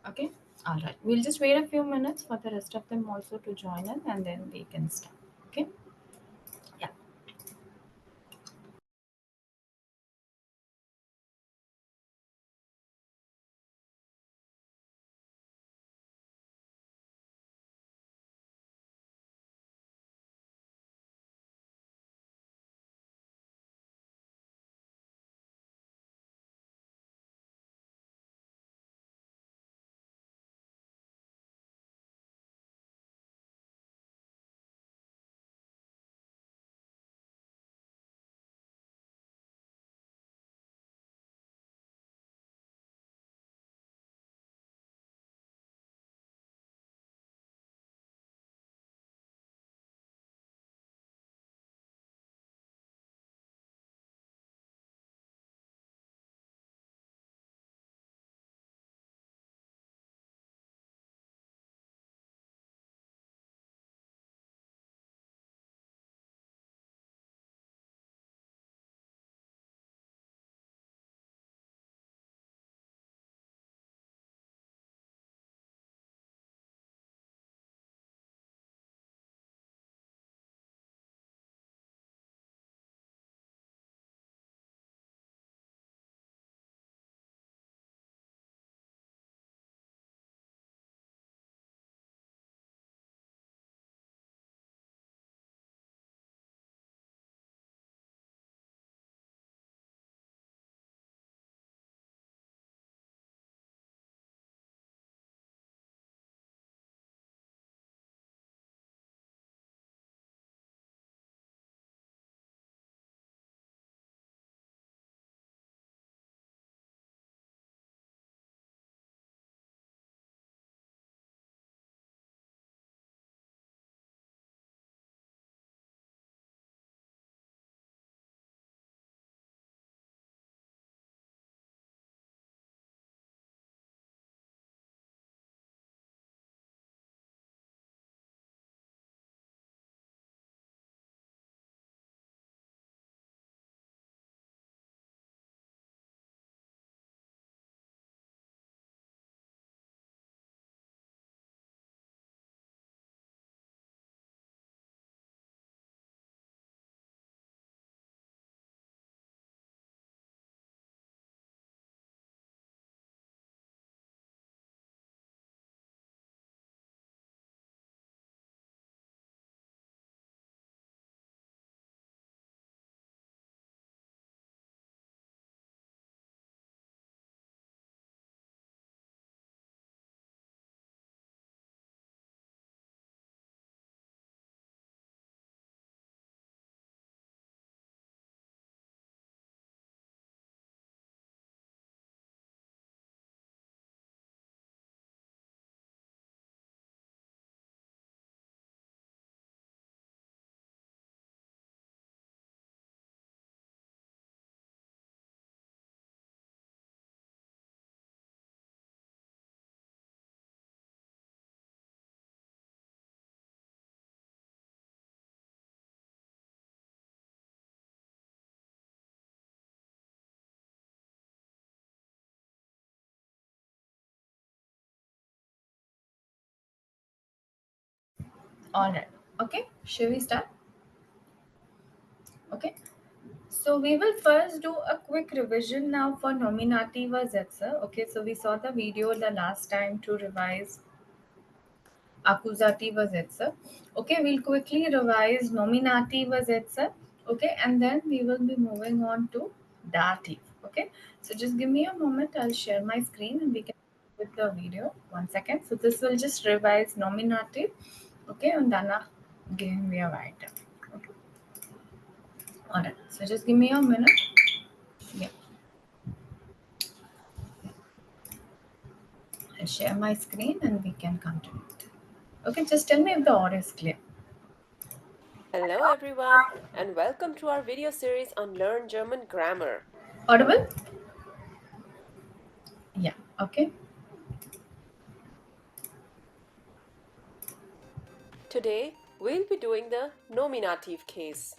Okay. All right. We'll just wait a few minutes for the rest of them also to join in, and then we can start. Okay. Yeah. All right. Okay. Shall we start? Okay. So we will first do a quick revision now for nominativa setzer. Okay. So we saw the video the last time to revise accusativa setzer. Okay. We'll quickly revise nominativa setzer. Okay. And then we will be moving on to dative. Okay. So just give me a moment. I'll share my screen and we can with the video. 1 second. So this will just revise nominative. Okay. And danach gehen wir weiter. Okay. All right. So just give me a minute. Yeah. I'll share my screen and we can continue. Okay, just tell me if the audio is clear. Hello everyone and welcome to our video series on Learn German Grammar. Audible? Yeah, okay. Today we'll be doing the nominative case.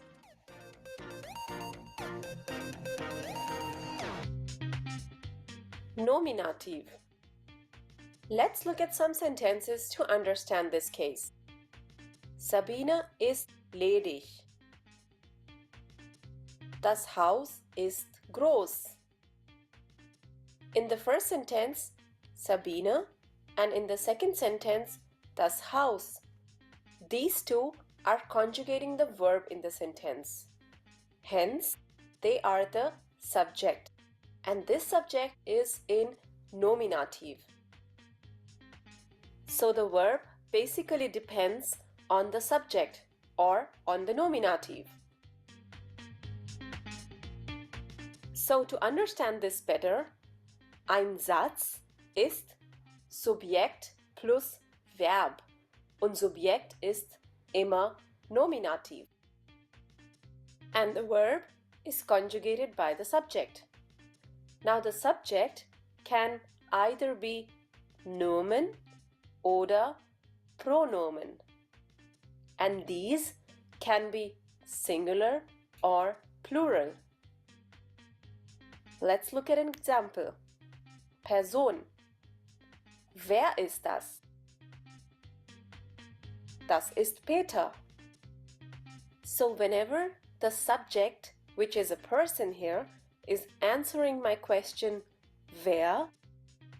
Nominative. Let's look at some sentences to understand this case. Sabine ist ledig. Das Haus ist groß. In the first sentence, Sabine, and in the second sentence, das Haus. These two are conjugating the verb in the sentence. Hence, they are the subject, and this subject is in nominative. So the verb basically depends on the subject or on the nominative. So to understand this better, ein Satz ist Subjekt plus Verb und Subjekt ist immer nominativ. And the verb is conjugated by the subject. Now the subject can either be Nomen oder Pronomen, and these can be singular or plural. Let's look at an example. Person. Wer ist das? Das ist Peter. So whenever the subject, which is a person here, is answering my question wer,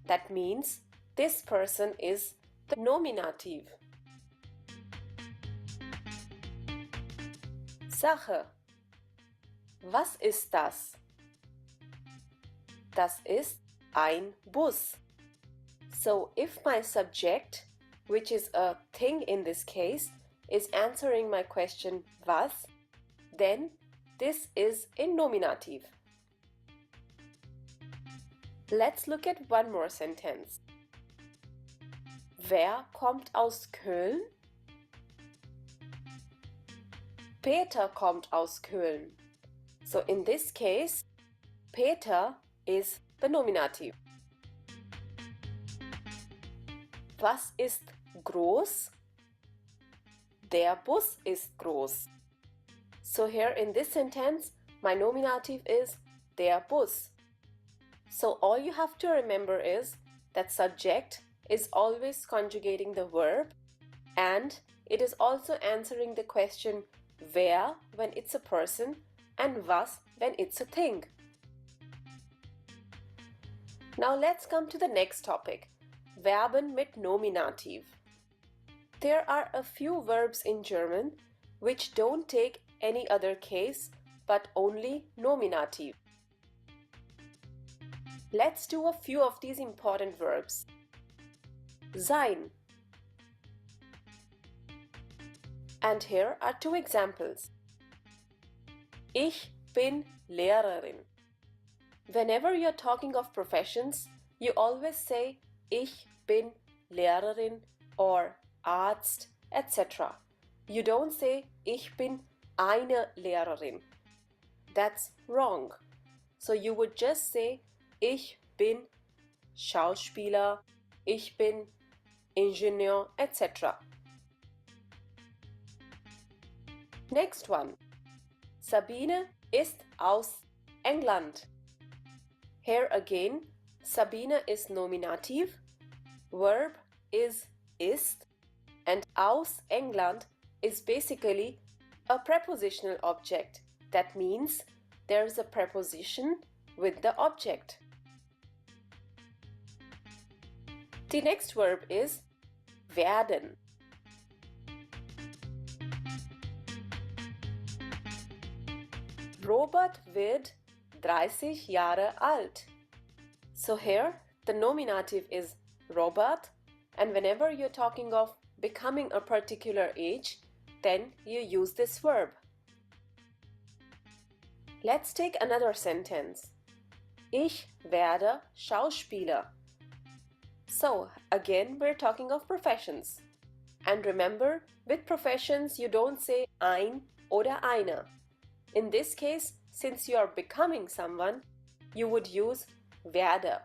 that means this person is the nominative. Sache. Was ist das? Das ist ein Bus. So if my subject, which is a thing in this case, is answering my question was, then this is in nominative. Let's look at one more sentence. Wer kommt aus Köln? Peter kommt aus Köln. So in this case, Peter is the nominative. Was ist groß? Der Bus ist groß. So here in this sentence, my nominative is der Bus. So all you have to remember is that subject is always conjugating the verb, and it is also answering the question wer when it's a person and was when it's a thing. Now let's come to the next topic, Verben mit Nominativ. There are a few verbs in German which don't take any other case but only nominative. Let's do a few of these important verbs. Sein. And here are two examples. Ich bin Lehrerin. Whenever you're talking of professions, you always say Ich bin Lehrerin or Arzt, etc. You don't say Ich bin eine Lehrerin. That's wrong. So you would just say Ich bin Schauspieler, ich bin Ingenieur, etc. Next one. Sabine ist aus England. Here again, Sabine is nominative, verb is ist, and aus England is basically a prepositional object. That means there is a preposition with the object. The next verb is werden. Robert wird 30 Jahre alt. So here the nominative is Robert, and whenever you're talking of becoming a particular age, then you use this verb. Let's take another sentence. Ich werde Schauspieler. So again we're talking of professions. And remember, with professions you don't say ein oder eine. In this case, since you are becoming someone, you would use werde.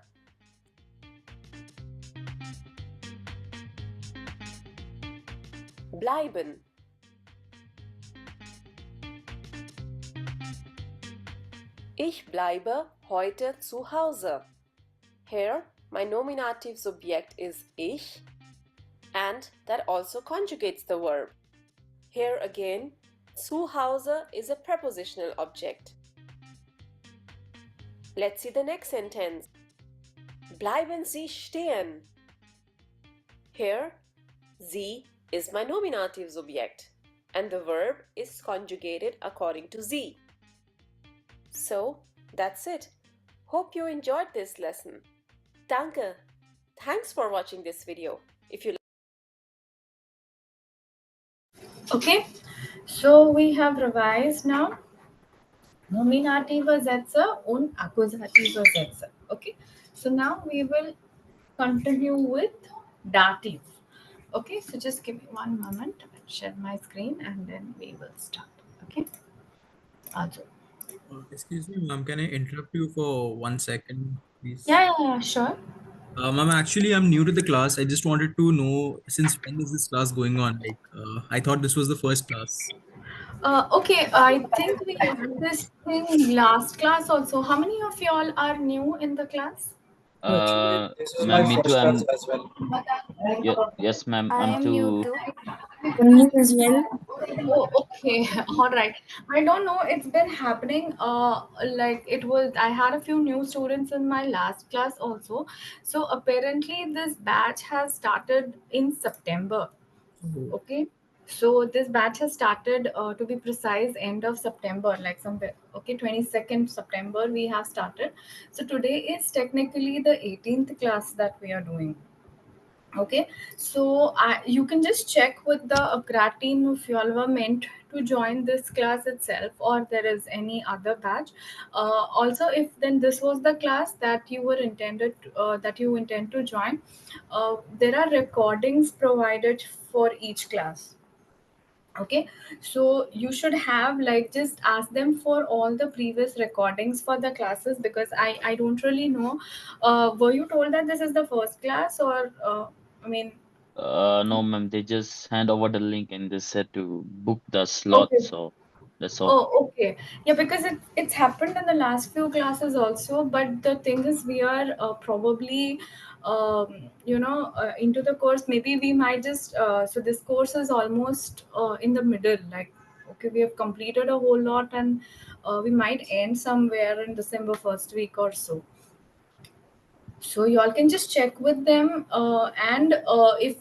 Bleiben. Ich bleibe heute zu Hause. Here, my nominative subject is ich, and that also conjugates the verb. Here again, zu Hause is a prepositional object. Let's see the next sentence. Bleiben Sie stehen. Here, Sie is my nominative subject, and the verb is conjugated according to Sie. So, that's it. Hope you enjoyed this lesson. Danke. Thanks for watching this video. If you Okay, so we have revised now nominative Sätze und akkusative Sätze. Okay, so now we will continue with dative. Okay, so just give me one moment. I'll share my screen and then we will start. Okay, also. Excuse me, ma'am. Can I interrupt you for 1 second, please? Yeah, sure. Ma'am, actually, I'm new to the class. I just wanted to know since when is this class going on? I thought this was the first class. Okay, I think we had this thing last class also. How many of y'all are new in the class? No, actually, This is I'm my new. first class as well. Yes, ma'am. I I'm am new too. too. Me as well. Oh, okay. All right. I don't know. It's been happening. Like it was. I had a few new students in my last class also. So apparently, this batch has started in September. Oh, Okay. So this batch has started, to be precise, end of September, like somewhere. Okay, 22nd September we have started. So today is technically the 18th class that we are doing. Okay, so you can just check with the UpGrad team if you all were meant to join this class itself or there is any other batch. Also, if then this was the class that you were intended that you intend to join, there are recordings provided for each class. Okay, so you should have, like, just ask them for all the previous recordings for the classes, because I don't really know. Were you told that this is the first class, or I mean, No, ma'am. They just hand over the link and they said to book the slot. okay. So that's all. Oh, okay. Yeah, because it's happened in the last few classes also. But the thing is, we are probably, into the course. Maybe we might just. So this course is almost in the middle. Like, okay, we have completed a whole lot, and we might end somewhere in December first week or so. So y'all can just check with them, and if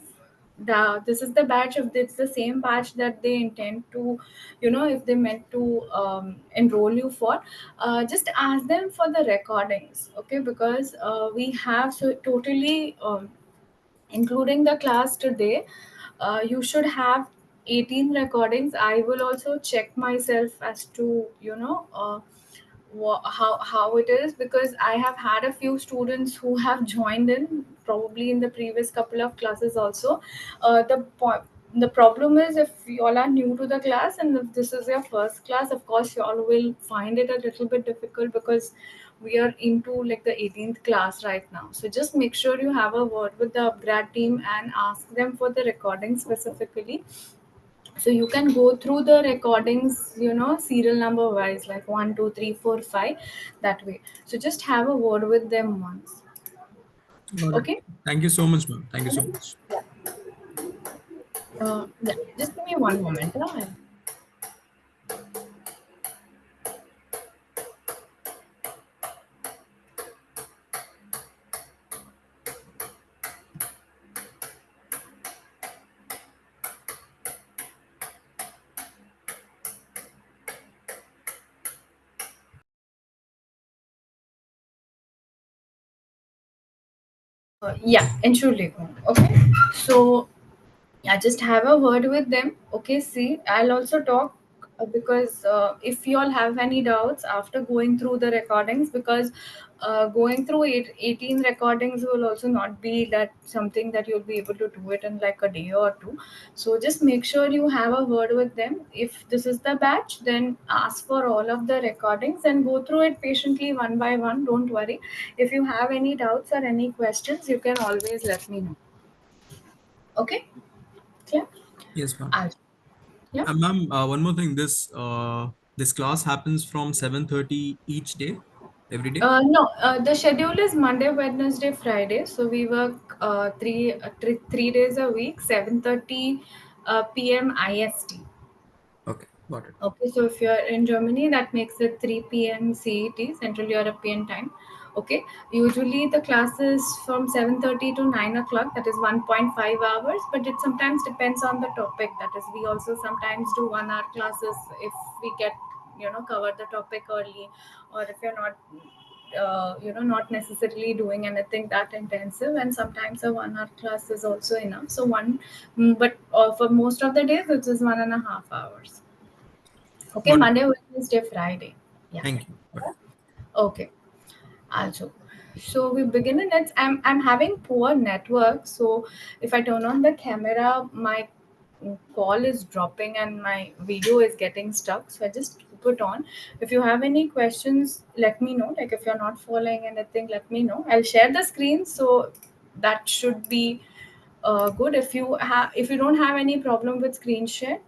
this is the batch, if it's the same batch that they intend to, if they meant to enroll you for, just ask them for the recordings. Okay, because we have, so totally, including the class today, you should have 18 recordings. I will also check myself as to, how it is, because I have had a few students who have joined in probably in the previous couple of classes also. The problem is, if you all are new to the class and if this is your first class, of course you all will find it a little bit difficult, because we are into like the 18th class right now. So just make sure you have a word with the upgrad team and ask them for the recording specifically, so you can go through the recordings, serial number wise, like 1 2 3 4 5, that way. So just have a word with them once. all right. Okay. Thank you so much, ma'am. Thank you so much. Yeah, just give me one moment. Yeah, Entschuldigung. Okay, so yeah, just have a word with them. Okay, see, I'll also talk, because if you all have any doubts after going through the recordings, because going through 18 recordings will also not be that something that you'll be able to do it in like a day or two. So just make sure you have a word with them. If this is the batch, then ask for all of the recordings and go through it patiently one by one. Don't worry. If you have any doubts or any questions, you can always let me know. Okay, clear? Yes, ma'am. I'll, yeah. Ma'am, one more thing. This class happens from 7:30 each day, every day? No, the schedule is Monday, Wednesday, Friday. So we work 3 days a week, 7:30 p.m. IST. Okay, got it. Okay, so if you're in Germany, that makes it 3 p.m. CET, Central European Time. Okay, usually the class is from 7:30 to 9 o'clock, that is 1.5 hours, but it sometimes depends on the topic. That is, we also sometimes do 1 hour classes if we get, cover the topic early, or if you're not, not necessarily doing anything that intensive, and sometimes a 1 hour class is also enough. So, but for most of the days, it is 1.5 hours. Okay, Got it. Monday, Wednesday, Friday. Yeah. Thank you. Got it. Okay. Also, so we begin in it. I'm having poor network, so if I turn on the camera, my call is dropping and my video is getting stuck. So I just put on. If you have any questions, let me know. Like if you're not following anything, let me know. I'll share the screen, so that should be good. If you don't have any problem with screen share,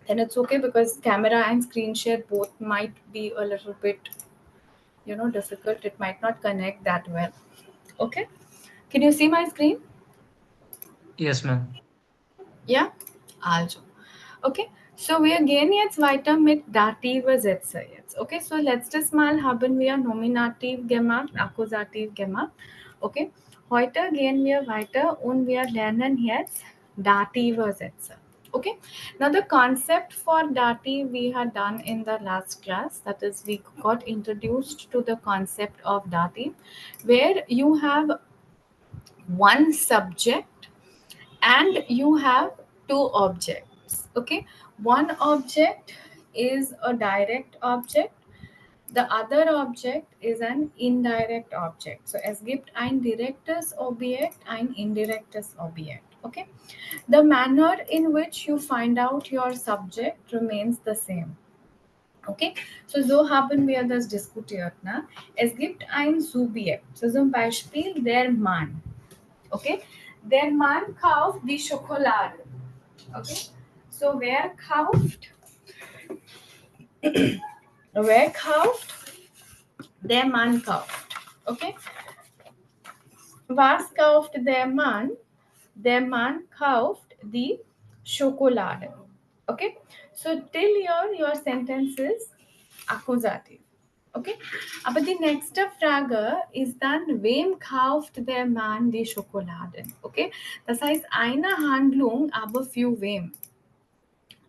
then it's okay, because camera and screen share both might be a little bit difficult. It might not connect that well. Okay, can you see my screen? Yes, ma'am. Ja, also. Okay, so wir gehen jetzt weiter mit dativer Sätze jetzt. Okay, so letztes Mal haben wir Nominativ gemacht, Akkusativ gemacht. Okay, heute gehen wir weiter und wir lernen jetzt dative Sätze. Okay, now the concept for dative we had done in the last class, that is, we got introduced to the concept of dative, where you have one subject and you have two objects. Okay, one object is a direct object, the other object is an indirect object. So es gibt ein direktes Objekt, ein indirektes Objekt. Okay, the manner in which you find out your subject remains the same. Okay, so haben wir das diskutiert. Na? Es gibt ein Subjekt, so zum Beispiel der Mann. Okay, der Mann kauft die Schokolade. Okay, so wer kauft? Der Mann kauft. Okay, was kauft der Mann? Der Mann kauft die Schokolade. Okay, so till here your sentence is accusative. Okay, aber die nächste Frage ist dann, wem kauft der Mann die Schokolade? Okay, das heißt eine Handlung, aber für wem?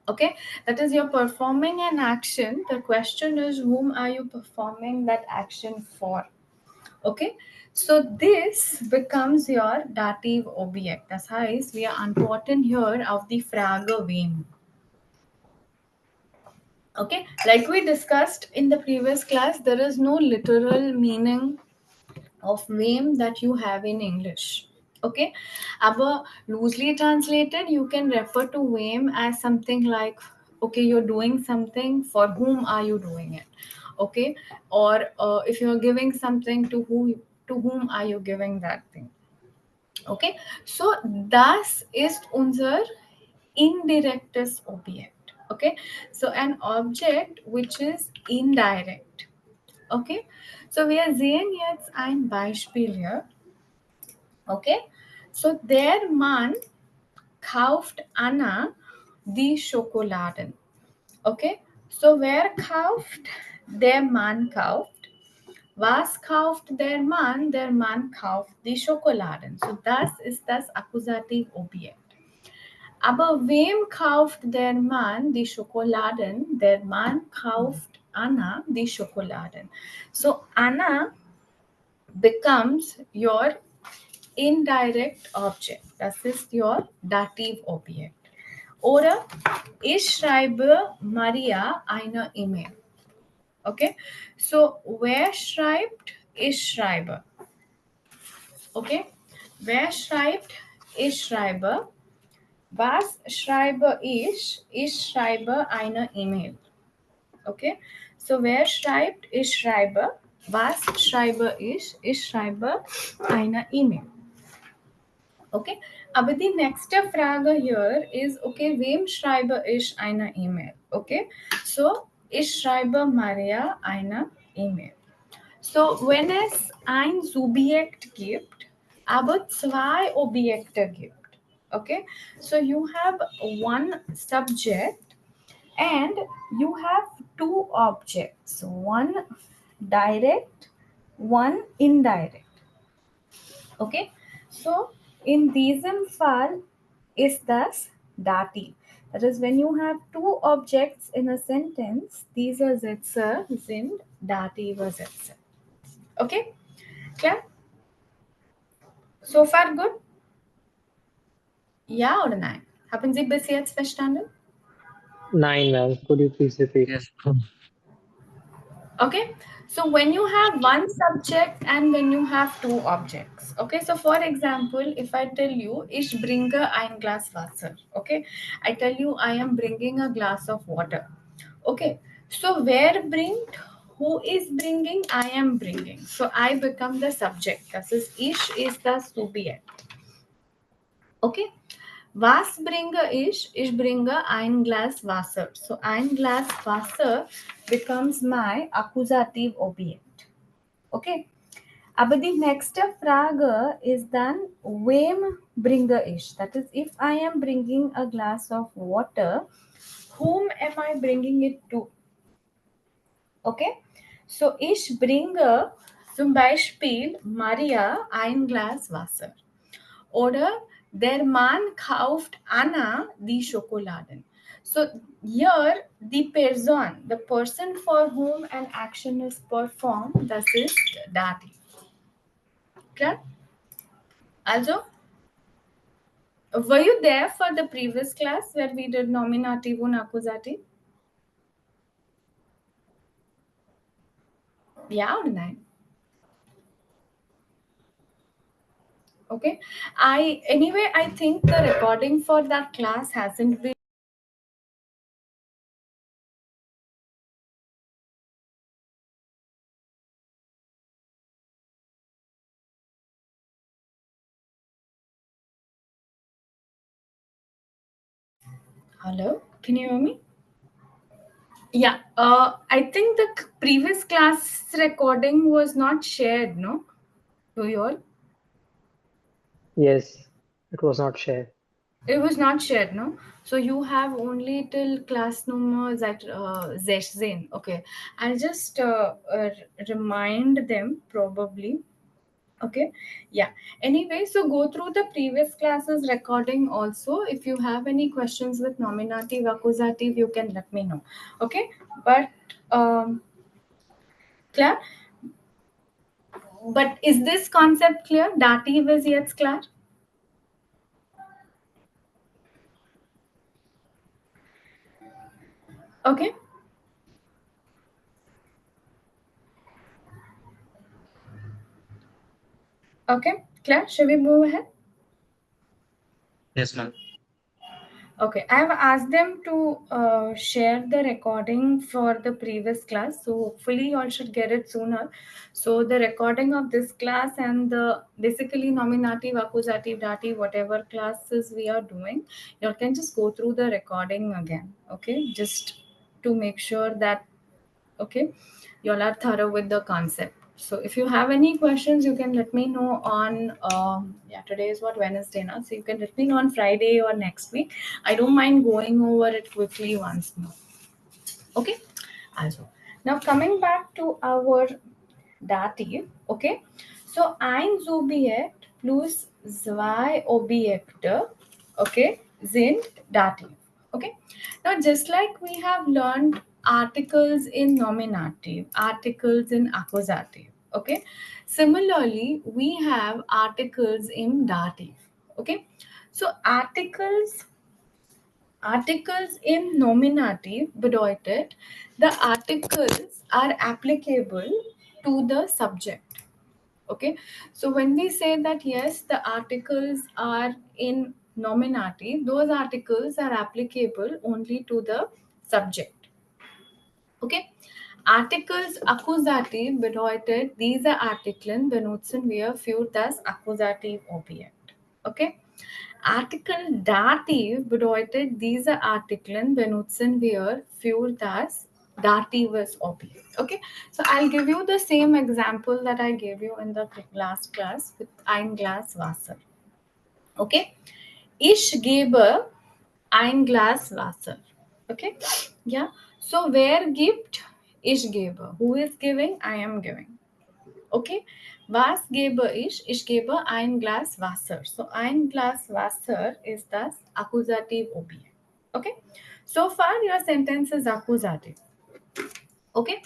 Okay, that is, you're performing an action. The question is, whom are you performing that action for? Okay, so this becomes your dative object. Das heißt, wir antworten hier auf die Frage wem. Okay, like we discussed in the previous class, there is no literal meaning of whom that you have in English. Okay, aber loosely translated, you can refer to whom as something like, okay, you're doing something, for whom are you doing it? Okay, or if you're giving something, to whom are you giving that thing? Okay, so das ist unser indirektes Objekt. Okay, so an object which is indirect. Okay, so wir sehen jetzt ein Beispiel hier. Okay, so der Mann kauft Anna die Schokoladen. Okay, so wer kauft? Der Mann kauft. Was kauft der Mann? Der Mann kauft die Schokoladen. So das ist das Akkusativobjekt. Aber wem kauft der Mann die Schokoladen? Der Mann kauft Anna die Schokoladen. So Anna becomes your indirect object. Das ist your dative Objekt. Oder ich schreibe Maria eine E-Mail. Okay, so wer schreibt? Ich schreibe. Okay, wer schreibt? Ich schreibe. Was schreibe ich? Ich schreibe eine E-Mail. Okay, so wer schreibt? Ich schreibe. Was schreibe ich? Ich schreibe eine E-Mail. Okay, aber die nächste Frage hier ist, okay, wem schreibe ich eine E-Mail? Okay, so ich schreibe Maria eine E-Mail. So, wenn es ein Subjekt gibt, aber zwei Objekte gibt. Okay, so you have one subject and you have two objects, one direct, one indirect. Okay, so in diesem Fall ist das Dativ. That is, when you have two objects in a sentence, diese Sätze sind dative Sätze. Okay, klar? So far good? Ja oder nein? Haben Sie bis jetzt verstanden? Nine, ma'am. Could you please repeat? Yes. Okay, so when you have one subject and when you have two objects. Okay, so for example, if I tell you, ich bringe ein Glas Wasser. Okay, I tell you, I am bringing a glass of water. Okay, so wer bringt? Who is bringing? I am bringing. So I become the subject. Das ist ich ist das Subjekt. Okay, was bringe ich? Ich bringe ein Glas Wasser. So ein Glas Wasser becomes my accusative object. Okay. Aber die nächste Frage ist dann, wem bringe ich? That is, if I am bringing a glass of water, whom am I bringing it to? Okay. So ich bringe zum Beispiel Maria ein Glas Wasser. Oder der Mann kauft Anna die Schokoladen. So here the person for whom an action is performed, das ist Dativ. Klar? Also, were you there for the previous class where we did nominative und accusative? Ja oder nein? Okay. I think the recording for that class hasn't been. Hello, can you hear me? Yeah, I think the previous class recording was not shared, no? To you all? Yes, it was not shared. It was not shared, no? So you have only till class number 16. Okay, I'll just remind them probably. Okay, yeah. Anyway, so go through the previous classes recording also. If you have any questions with nominative, accusative, you can let me know. Okay, but clear? But is this concept clear? Dative is yet clear? Okay. Okay, clear? Shall we move ahead? Yes, ma'am. Okay, I have asked them to share the recording for the previous class. So hopefully you all should get it sooner. So the recording of this class and the basically nominative, accusative, dative, whatever classes we are doing, you all can just go through the recording again. Okay, just to make sure that you all are thorough with the concept. So if you have any questions, you can let me know on today is what, Wednesday now, so you can let me know on Friday or next week. I don't mind going over it quickly once more. Okay, also now coming back to our Dativ. Okay, so ein Subjekt plus zwei Objekte, okay, sind Dativ. Okay, now just like we have learned articles in nominative, articles in accusative. Okay, similarly we have articles in dative. Okay, so articles in nominative bedeutet the articles are applicable to the subject. Okay, so when we say that yes, the articles are in nominative, those articles are applicable only to the subject. Okay, Articles Akkusativ bedeutet, diese Artikeln benutzen wir für das Akkusativobjekt. Okay, Artikel Dativ bedeutet, diese Artikeln benutzen wir für das dativus Objekt. Okay, so I'll give you the same example that I gave you in the last class with ein Glas Wasser. Okay, ich gebe ein Glas Wasser. Okay, yeah. So wer gibt? Ich gebe. Who is giving? I am giving. Okay, was gebe ich? Ich gebe ein Glas Wasser. So ein Glas Wasser is das Akkusativ Objekt. Okay, so far your sentence is accusative. Okay,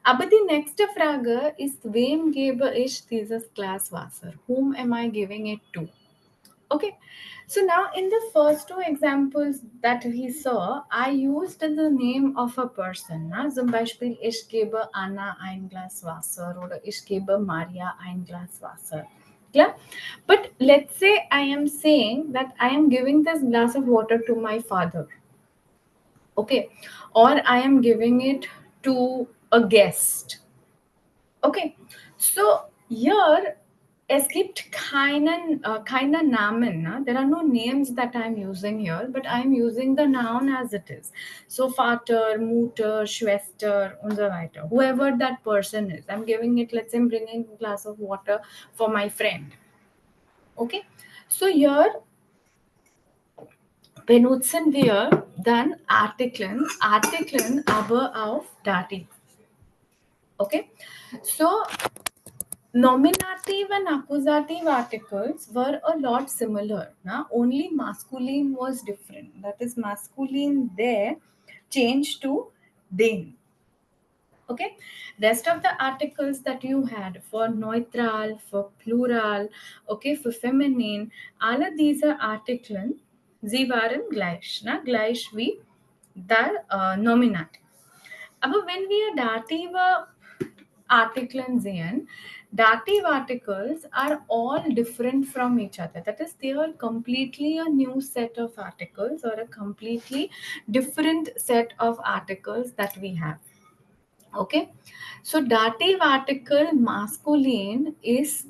aber die nächste Frage ist, wem gebe ich dieses Glas Wasser? Whom am I giving it to? Okay, so now in the first two examples that we saw, I used the name of a person. Na? Zum Beispiel, ich gebe Anna ein Glas Wasser oder ich gebe Maria ein Glas Wasser. Yeah? But let's say I am saying that I am giving this glass of water to my father. Okay, or I am giving it to a guest. Okay, so here es gibt keine Namen. Na? There are no names that I'm using here, but I'm using the noun as it is. So Vater, Mutter, Schwester, und so weiter. Whoever that person is, I'm giving it. Let's say I'm bringing a glass of water for my friend. Okay, so here benutzen wir dann Artikeln aber auf Dativ. Okay, so nominative and accusative articles were a lot similar. Na? Only masculine was different. That is, masculine there changed to den. Okay, rest of the articles that you had for neutral, for plural, okay, for feminine, all of these are Artikeln. Sie waren gleich, na? Gleich wie der Nominativ. Aber wenn wir dative Artikeln sehen, dative articles are all different from each other. That is, they are completely a new set of articles or a completely different set of articles that we have. Okay, so dative article masculine is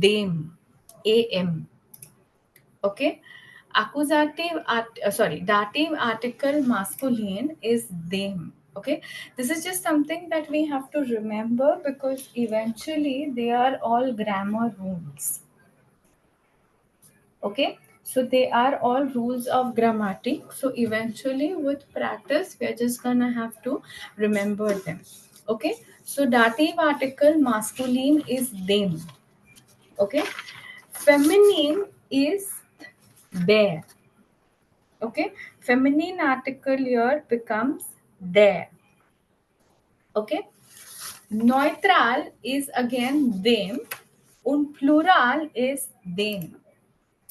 dem, am. Okay, dative article masculine is them. Okay, this is just something that we have to remember because eventually they are all grammar rules. Okay, so they are all rules of grammatic. So eventually with practice we are just gonna have to remember them. Okay, so dative article masculine is them. Okay, feminine is there. Okay, feminine article here becomes there. Okay, neutral is again them and plural is them.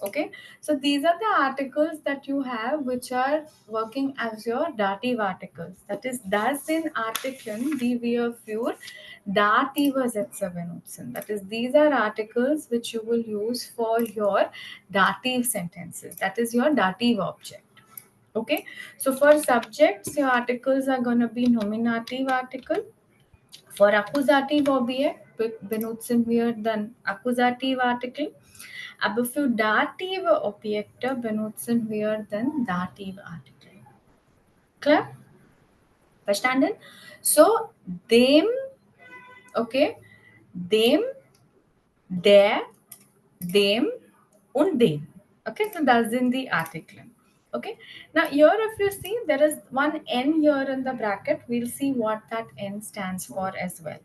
Okay, so these are the articles that you have which are working as your dative articles. That is, das sind Artikeln, die wir für dative Sätze benutzen. That is, these are articles which you will use for your dative sentences. That is your dative object. Okay, so for subjects, your articles are going to be nominative article. For accusative object, benutzen wir dann accusative article. Aber für dative Objekte benutzen wir dann dative Artikel. Klar? Verstanden? So, dem, okay, dem, der, dem und den. Okay, so das sind die Artikel. Okay, now here if you see there is one N here in the bracket, we'll see what that N stands for as well.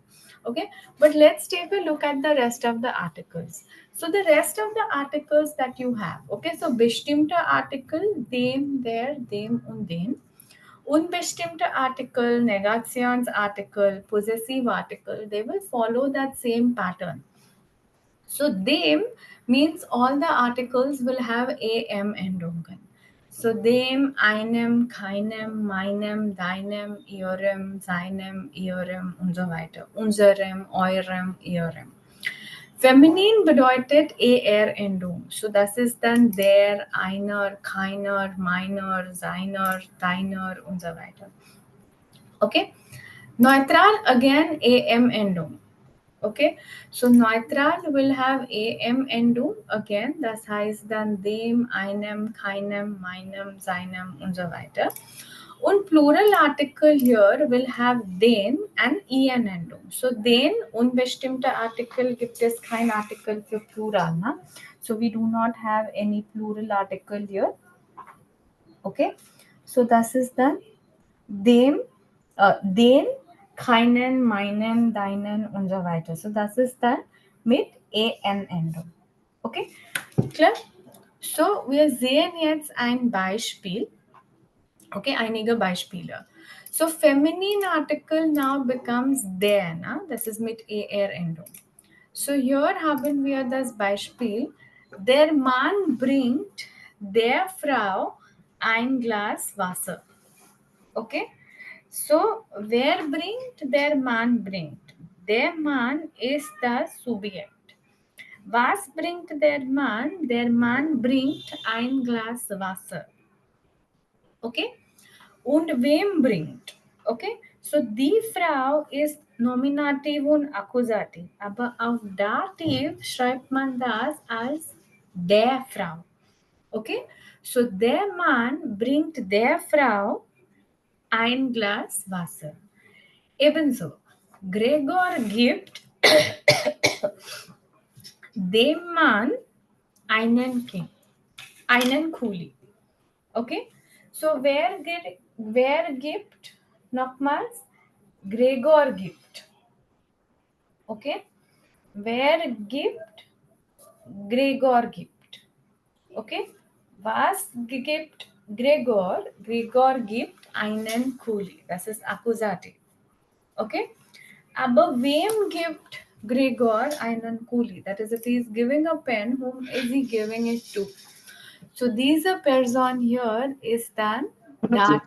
Okay, but let's take a look at the rest of the articles. So the rest of the articles that you have, okay, so bestimmte Artikel, dem, der, dem und den. Unbestimmte Artikel, Negationsartikel, possessive article, they will follow that same pattern. So them means all the articles will have am Endungen. So dem, einem, keinem, meinem, deinem, ihrem, seinem, ihrem und so weiter. Unserem, eurem, ihrem. Feminin bedeutet er Endung. So das ist dann der, einer, keiner, meiner, seiner, deiner und so weiter. Okay. Neutral again am Endung. Okay, so neutral will have am Endung again. Das heißt dann dem, einem, keinem, meinem, seinem und so weiter. Un plural article here will have den and en endung. So den unbestimmte Artikel gibt es kein Artikel für Plural. Na? So we do not have any plural article here. Okay, so das ist dann dem, den, keinen, meinen, deinen und so weiter. So das ist dann mit en Endung. Okay, klar? So wir sehen jetzt ein Beispiel. Okay, einige Beispiele. So feminine article now becomes der, na? Das ist mit er Endung. So hier haben wir das Beispiel, der Mann bringt der Frau ein Glas Wasser. Okay, so wer bringt? Der Mann bringt. Der Mann ist das Subjekt. Was bringt der Mann? Der Mann bringt ein Glas Wasser. Okay, und wem bringt? Okay, so die Frau ist Nominativ und Akkusativ, aber auf Dativ schreibt man das als der Frau. Okay, so der Mann bringt der Frau ein Glas Wasser. Ebenso, Gregor gibt dem Mann einen Kind, einen Kuli. Okay, so wer gibt nochmals? Gregor gibt. Okay, wer gibt? Gregor gibt. Okay, was gibt Gregor? Gregor gibt einen Kuli. Das ist Akkusativ. Okay, aber wem gibt Gregor einen Kuli? That is, if he is giving a pen, whom is he giving it to? So diese Person here is then that.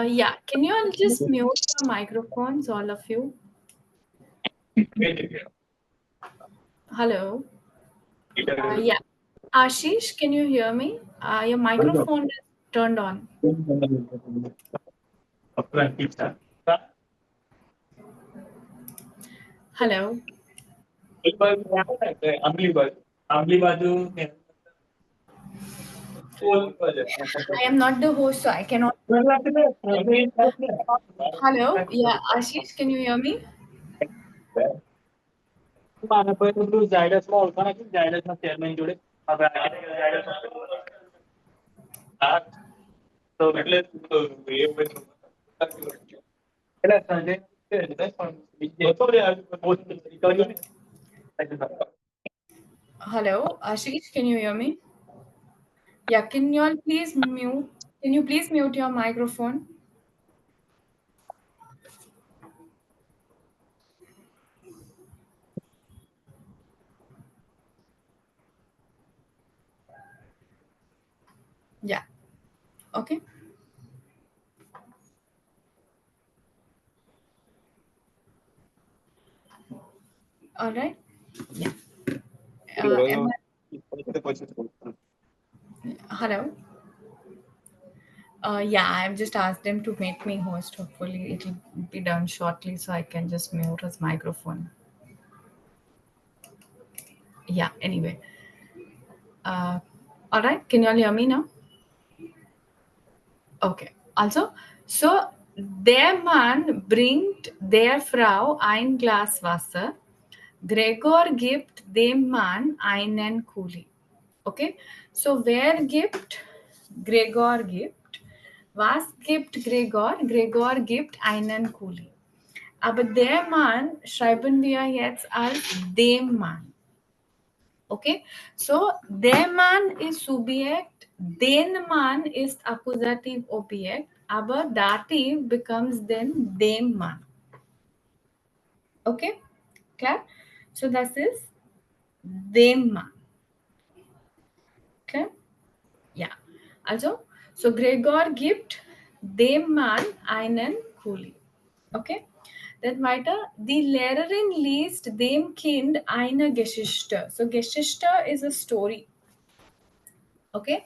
Yeah, can you all just mute your microphones, all of you? Hello. Yeah, Ashish, can you hear me? Your microphone is turned on. Hello. I am not the host, so I cannot. Hello. Yeah, Ashish, can you hear me? Hello, Ashish, can you hear me? Yeah, can you all please mute? Can you please mute your microphone? Yeah. Okay. All right. Yeah. Hello. Yeah, I've just asked him to make me host. Hopefully, it'll be done shortly, so I can just mute his microphone. Yeah. Anyway. All right. Can you all hear me now? Okay. Also, so der Mann bringt der Frau ein Glas Wasser. Gregor gibt dem Mann einen Kuli. Okay. So wer gibt? Gregor gibt. Was gibt Gregor? Gregor gibt einen Kuli. Aber der Mann schreiben wir jetzt als dem Mann. Okay, so der Mann ist Subjekt, den Mann ist Akkusativ Objekt, aber Dativ becomes then dem Mann. Okay, klar? So das ist dem Mann. Okay? Ja, also, so Gregor gibt dem Mann einen Kuli. Okay? Dann weiter, die Lehrerin liest dem Kind eine Geschichte. So Geschichte is a story. Okay?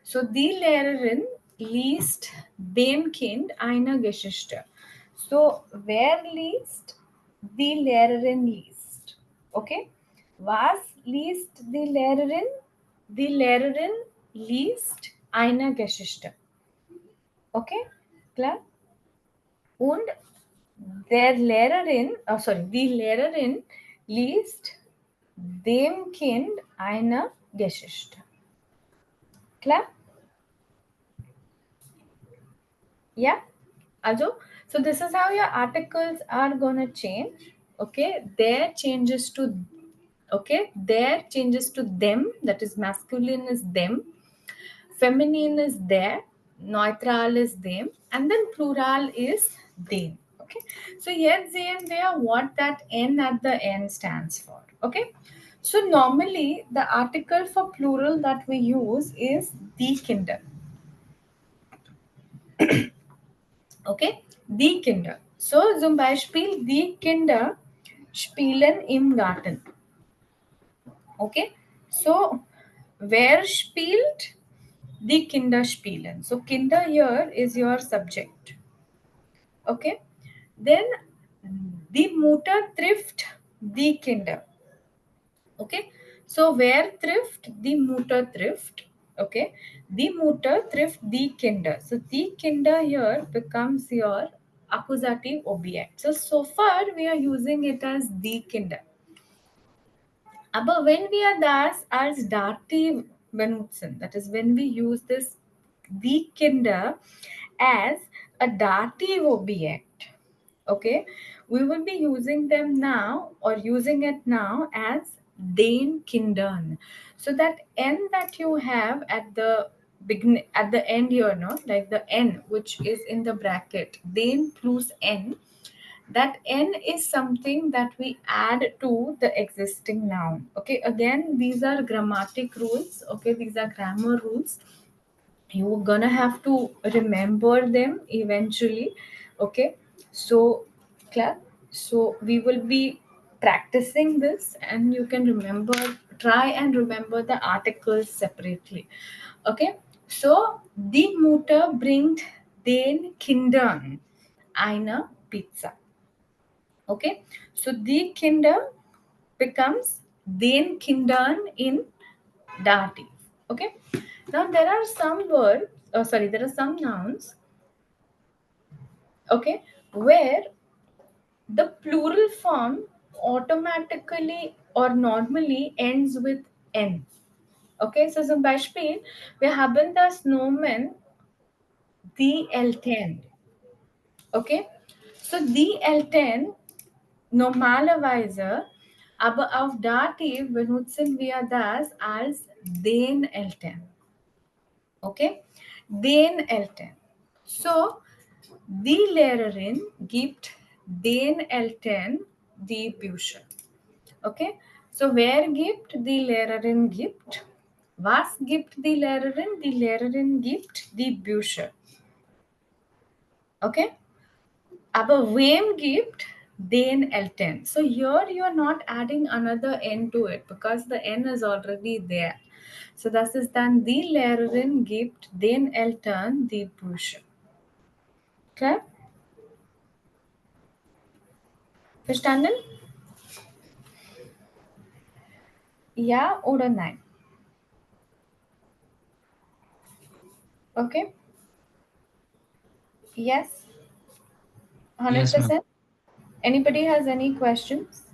So die Lehrerin liest dem Kind eine Geschichte. So wer liest? Die Lehrerin liest. Okay? Was liest die Lehrerin? die Lehrerin liest eine Geschichte. Okay, klar? Und die Lehrerin liest dem Kind eine Geschichte. Klar? Yeah? Also, so this is how your articles are gonna change. Okay, their changes to them, that is masculine is them, feminine is there, neutral is them, and then plural is them. Okay, so jetzt sehen wir what that n at the end stands for. Okay, so normally the article for plural that we use is die Kinder. Okay, die Kinder. So zum Beispiel die Kinder spielen im Garten. Okay, so wer spielt? Die Kinder spielen. So Kinder here is your subject. Okay, then die Mutter trifft die Kinder. Okay, so wer trifft? Die Mutter trifft. Okay, die Mutter trifft die Kinder. So die Kinder here becomes your accusative object. So far we are using it as die Kinder. Aber wenn wir das als Dativ benutzen, that is when we use this die Kinder as a dative object, okay, we will be using them now or using it now as den Kindern. So that n that you have at the beginning, at the end here, no, like the n which is in the bracket, den plus n, that n is something that we add to the existing noun. Okay, again these are grammatic rules. Okay, these are grammar rules, you're gonna have to remember them eventually. Okay, so clap, so we will be practicing this and you can try and remember the articles separately. Okay, so die Mutter bringt den Kindern eine Pizza. Okay, so die Kinder becomes den Kindern in dative. Okay, now there are some words, there are some nouns, okay, where the plural form automatically or normally ends with n. Okay, so zum Beispiel, wir haben das Nomen die Eltern. Okay, so die Eltern normalerweise, aber auf Dativ benutzen wir das als den Eltern. Okay, den Eltern. So, die Lehrerin gibt den Eltern die Bücher. Okay, so wer gibt? Die Lehrerin gibt. Was gibt die Lehrerin? Die Lehrerin gibt die Bücher. Okay, aber wem gibt? Den Eltern. So here you are not adding another n to it because the n is already there. So das ist dann die Lehrerin gibt den Eltern die Bücher. Klar? Verstanden? Ja oder nein? Okay. Yes. 100%. Yes, ma'am. Anybody has any questions?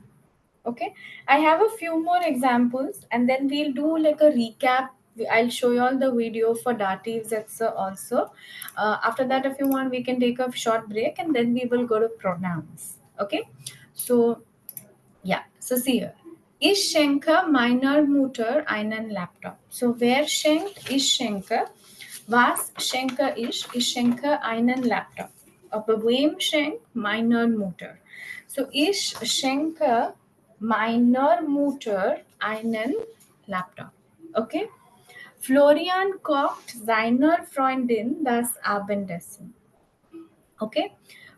Okay. I have a few more examples and then we'll do like a recap. I'll show you all the video for datives also. After that, if you want, we can take a short break and then we will go to pronouns. Okay. So, yeah. So see here. Ich schenke meiner Mutter einen Laptop. So wer schenkt? Ich schenke. Was schenke ich? Ich schenke einen Laptop. Aber wem schenkt? Meiner Mutter. So ich schenke meiner Mutter einen Laptop. Okay? Florian kocht seiner Freundin das Abendessen. Okay?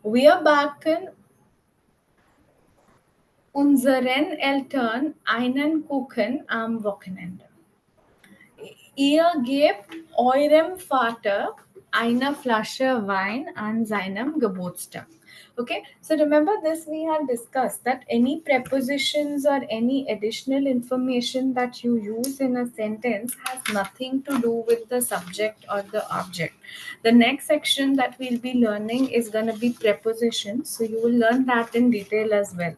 Wir backen unseren Eltern einen Kuchen am Wochenende. Ihr gebt eurem Vater eine Flasche Wein an seinem Geburtstag. Okay, so remember this, we had discussed that any prepositions or any additional information that you use in a sentence has nothing to do with the subject or the object. The next section that we'll be learning is going to be prepositions, so you will learn that in detail as well.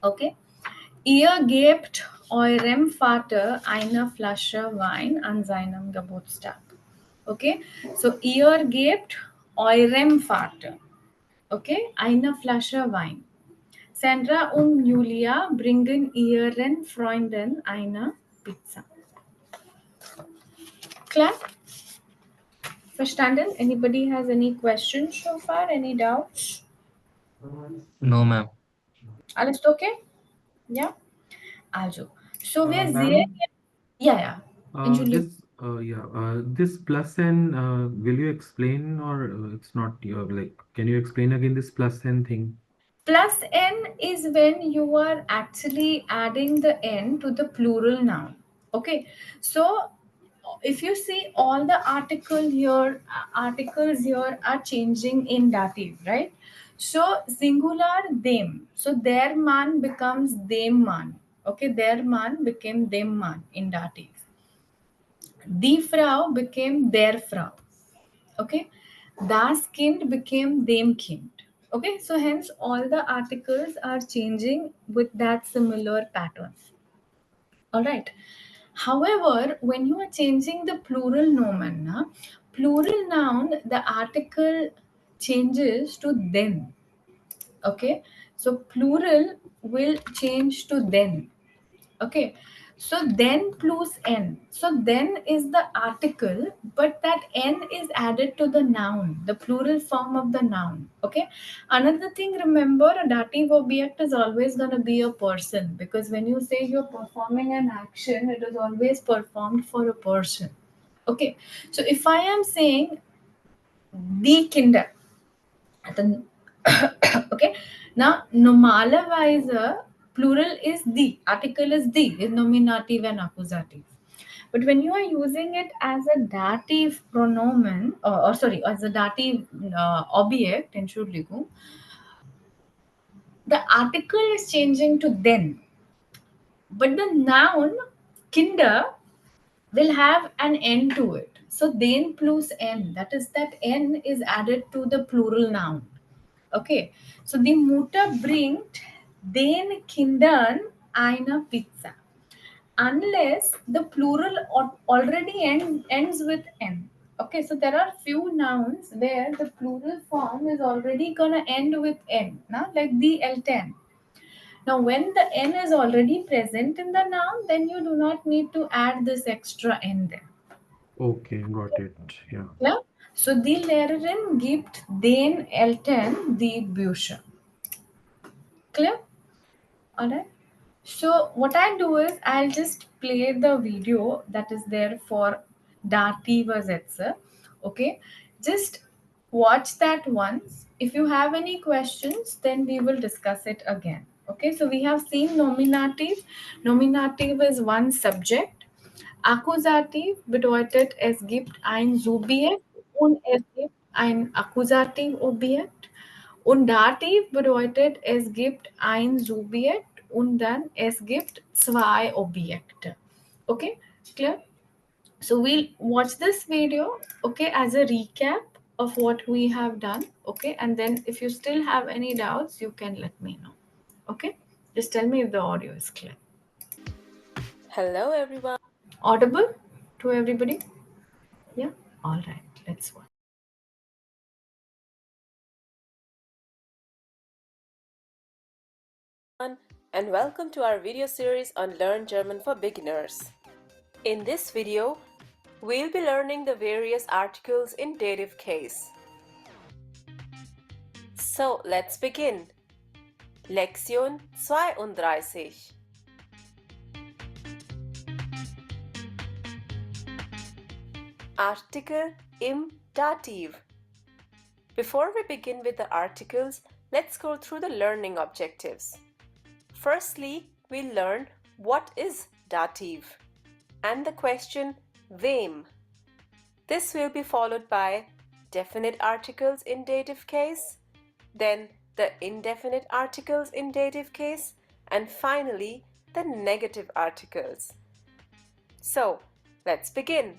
Okay, ihr gebt eurem Vater eine Flasche Wein an seinem Geburtstag. Okay, so ihr gebt eurem Vater, okay, eine Flasche Wein. Sandra und Julia bringen ihren Freunden eine Pizza. Klar? Verstanden? Anybody has any questions so far? Any doubts? No, ma'am. Alles okay? Ja? Also, so wir sehen, Ma'am, ja. Entschuldigung. this plus n, will you explain or it's not your like? Can you explain again this plus n thing? Plus n is when you are actually adding the n to the plural noun. Okay, so if you see all the articles here are changing in dative, right? So singular them. So their man becomes them man. Okay, their man became them man in dative. Die Frau became their Frau. Okay, das Kind became them kind. Okay, so hence all the articles are changing with that similar pattern. All right. However, when you are changing the plural noun, plural noun, the article changes to them. Okay, so plural will change to then. Okay, so then plus n. So then is the article, but that n is added to the noun, the plural form of the noun. Okay, another thing, remember, a dative object is always going to be a person, because when you say you're performing an action, it is always performed for a person. Okay, so if I am saying the Kinder, then okay, now normalerweise plural is the, article is the, is nominative and accusative. But when you are using it as a dative pronomen, or sorry, as a dative object, Entschuldigung, the article is changing to then, but the noun Kinder will have an n to it. So then plus n, that is that n is added to the plural noun. Okay, so die Mutter bringt den Kindern eine Pizza. Unless the plural already ends with n. Okay, so there are few nouns where the plural form is already gonna end with n, now like the L10. Now, when the n is already present in the noun, then you do not need to add this extra n there. Okay, got it. Yeah. Yeah? So, die Lehrerin gibt den Eltern die Bücher. Clear? Alright. So what I do is I'll just play the video that is there for dative Sätze. Okay. Just watch that once. If you have any questions, then we will discuss it again. Okay. So we have seen nominative. Nominative is one subject. Akkusativ bedeutet, es gibt ein Subjekt und es gibt ein Akkusativobjekt. Und Dativ bedeutet, es gibt ein Subjekt und dann es gibt zwei Objekte. Okay, clear? So we'll watch this video, okay, as a recap of what we have done, okay, and then if you still have any doubts, you can let me know, okay? Just tell me if the audio is clear. Hello everyone. Audible to everybody? Yeah? All right, let's watch. And welcome to our video series on Learn German for Beginners. In this video, we'll be learning the various articles in dative case. So let's begin. Lektion 32. Artikel im Dativ. Before we begin with the articles, let's go through the learning objectives. Firstly, we'll learn what is dative and the question wem. This will be followed by definite articles in dative case, then the indefinite articles in dative case, and finally the negative articles. So, let's begin.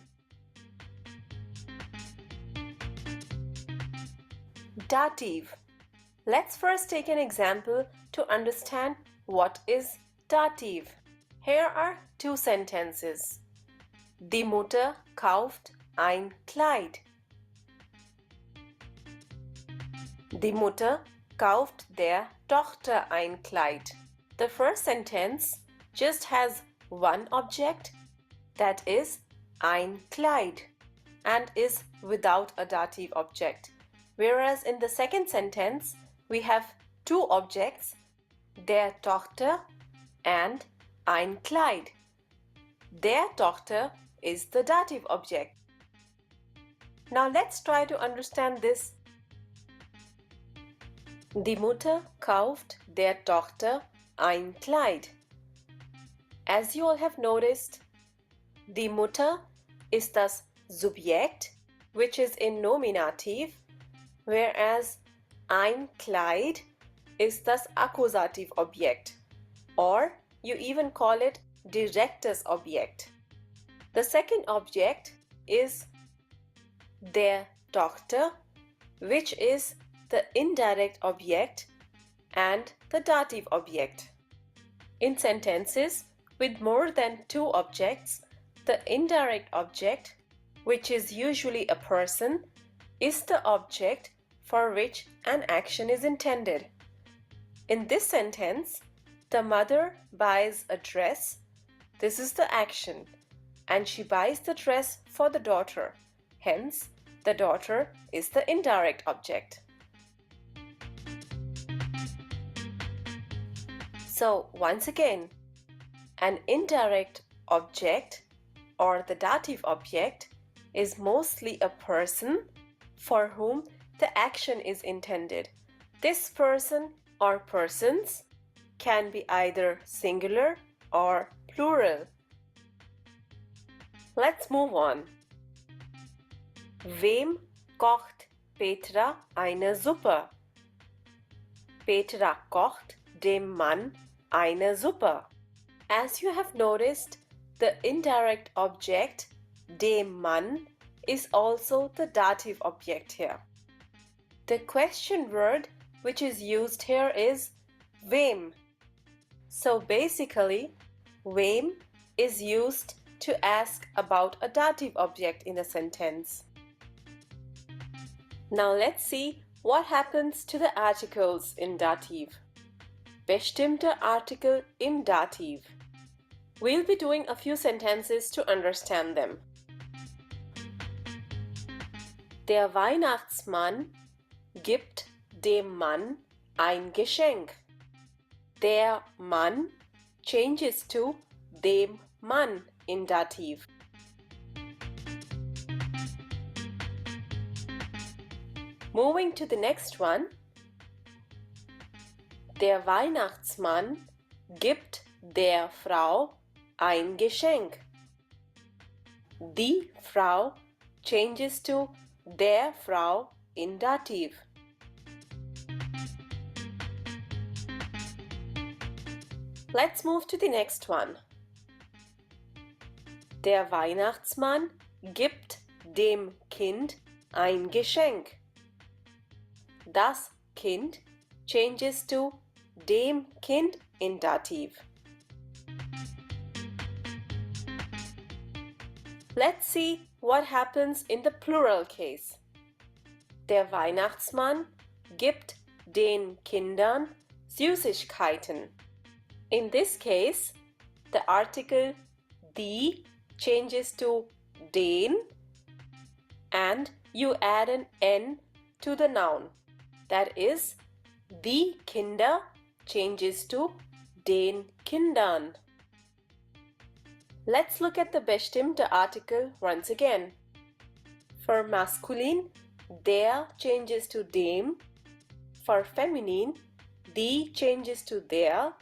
Dative. Let's first take an example to understand what is dative. Here are two sentences. Die Mutter kauft ein Kleid. Die Mutter kauft der Tochter ein Kleid. The first sentence just has one object, that is ein Kleid, and is without a dative object. Whereas in the second sentence, we have two objects, der Tochter and ein Kleid. Der Tochter is the dative object. Now let's try to understand this. Die Mutter kauft der Tochter ein Kleid. As you all have noticed, die Mutter is das Subjekt, which is in Nominativ, whereas ein Kleid is das Akkusativobjekt, or you even call it direktes Objekt. The second object is der Tochter, which is the indirect object and the dative object. In sentences with more than two objects, the indirect object, which is usually a person, is the object for which an action is intended. In this sentence, the mother buys a dress. This is the action, and she buys the dress for the daughter. Hence, the daughter is the indirect object. So, once again, an indirect object or the dative object is mostly a person for whom the action is intended. This person or persons can be either singular or plural. Let's move on. Wem kocht Petra eine Suppe? Petra kocht dem Mann eine Suppe. As you have noticed, the indirect object, dem Mann, is also the dative object here. The question word which is used here is wem. So basically, wem is used to ask about a dative object in a sentence. Now let's see what happens to the articles in dative. Bestimmte Artikel im Dativ. We'll be doing a few sentences to understand them. Der Weihnachtsmann gibt dem Mann ein Geschenk. Der Mann changes to dem Mann in Dativ. Moving to the next one. Der Weihnachtsmann gibt der Frau ein Geschenk. Die Frau changes to der Frau in Dativ. Let's move to the next one. Der Weihnachtsmann gibt dem Kind ein Geschenk. Das Kind changes to dem Kind in Dativ. Let's see what happens in the plural case. Der Weihnachtsmann gibt den Kindern Süßigkeiten. In this case, the article die changes to den and you add an n to the noun. That is, die Kinder changes to den Kindern. Let's look at the bestimmte article once again. For masculine, der changes to dem. For feminine, die changes to der.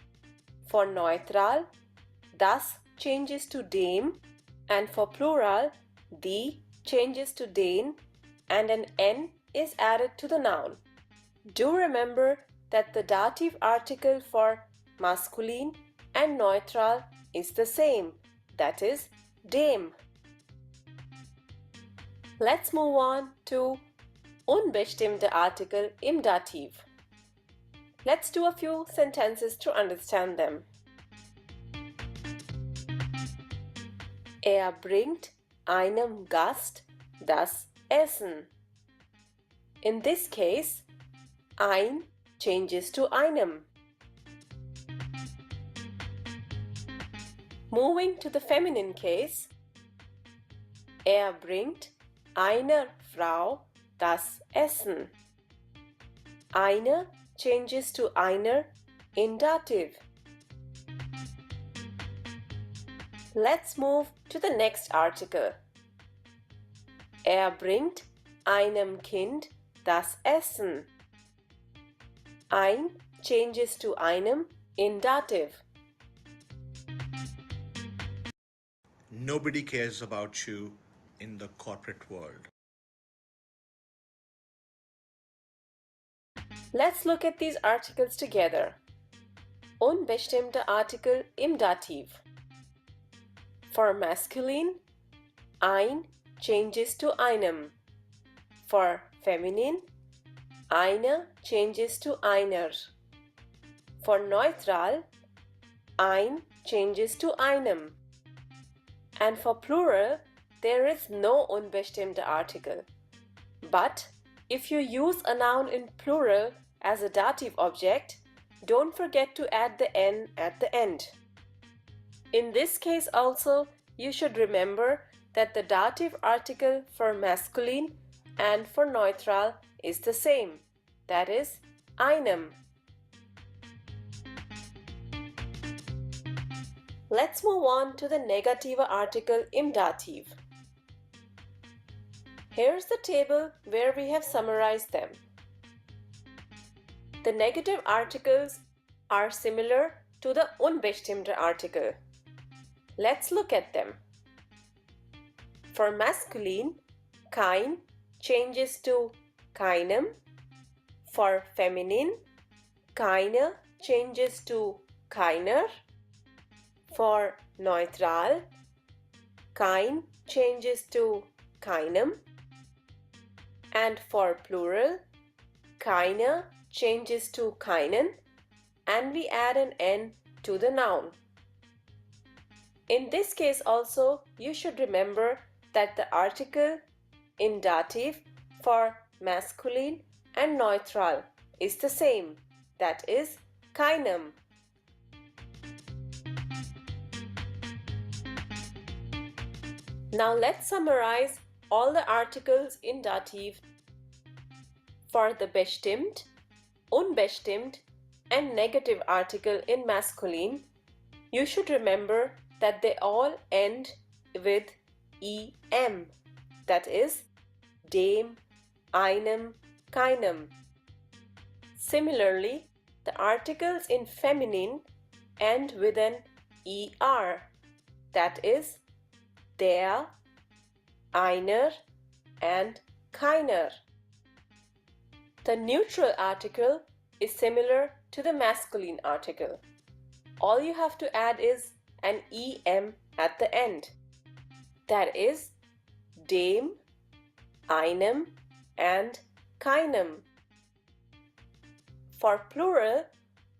For neutral, das changes to dem. And for plural, die changes to den and an n is added to the noun. Do remember that the dative article for masculine and neutral is the same, that is dem. Let's move on to unbestimmte Artikel im Dativ. Let's do a few sentences to understand them. Er bringt einem Gast das Essen. In this case, ein changes to einem. Moving to the feminine case, er bringt einer Frau das Essen. Eine changes to einer in dative. Let's move to the next article. Er bringt einem Kind das Essen. Ein changes to einem in dative. Nobody cares about you in the corporate world. Let's look at these articles together. Unbestimmte Artikel im Dativ. For masculine, ein changes to einem. For feminine, eine changes to einer. For neutral, ein changes to einem. And for plural, there is no unbestimmte Artikel. But if you use a noun in plural as a dative object, don't forget to add the n at the end. In this case also, you should remember that the dative article for masculine and for neutral is the same, that is, einem. Let's move on to the negative article im Dativ. Here's the table where we have summarized them. The negative articles are similar to the unbestimmte Artikel. Let's look at them. For masculine, kein changes to keinem. For feminine, keine changes to keiner. For neutral, kein changes to keinem. And for plural, keine changes to keinen, and we add an n to the noun. In this case also, you should remember that the article in dative for masculine and neutral is the same, that is keinem. Now let's summarize all the articles in dative. For the bestimmt, unbestimmt, and negative article in masculine, you should remember that they all end with em, that is dem, einem, keinem. Similarly, the articles in feminine end with an er, that is der, einer, and keiner. The neutral article is similar to the masculine article. All you have to add is an em at the end. That is dem, einem, and keinem. For plural,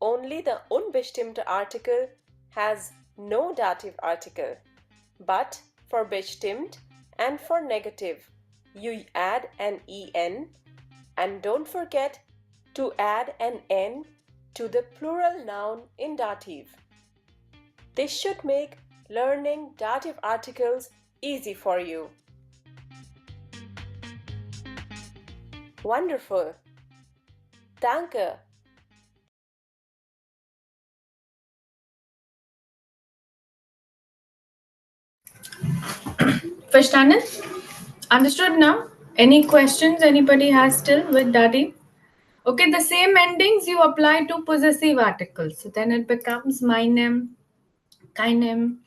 only the unbestimmte Artikel has no dative article. But for bestimmt and for negative, you add an en, and don't forget to add an n to the plural noun in dative. This should make learning dative articles easy for you. Wonderful! Danke! Verstanden? Understood now? Any questions anybody has still with dative? Okay, the same endings you apply to possessive articles. So then it becomes meinem, keinem,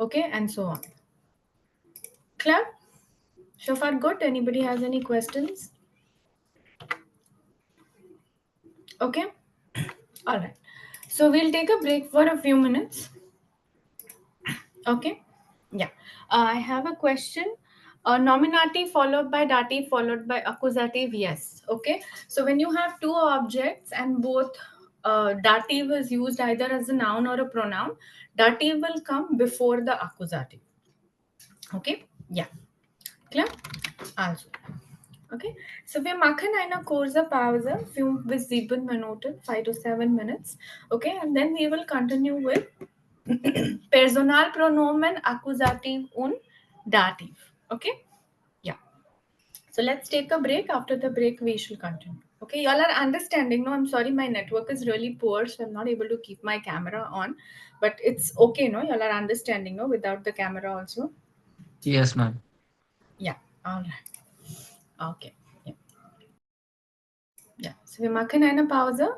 okay, and so on. Clear? So far good? Anybody has any questions? Okay. All right. So we'll take a break for a few minutes. Okay. Yeah. I have a question. Nominative followed by dative followed by accusative. Yes. Okay. So when you have two objects and both dative is used either as a noun or a pronoun, dative will come before the accusative. Okay. Yeah. Klar? Also. Okay. So wir machen eine kurze Pause, 5 bis 7 Minuten, 5 to 7 minutes. Okay. And then we will continue with Personalpronomen, Accusative und Dativ. Okay? Yeah. So let's take a break. After the break, we shall continue. Okay, y'all are understanding. No, I'm sorry, my network is really poor, so I'm not able to keep my camera on. But it's okay, no? Y'all are understanding, no? Without the camera also. Yes, ma'am. Yeah. All right. Okay. Yeah. Yeah. So wir machen eine Pause.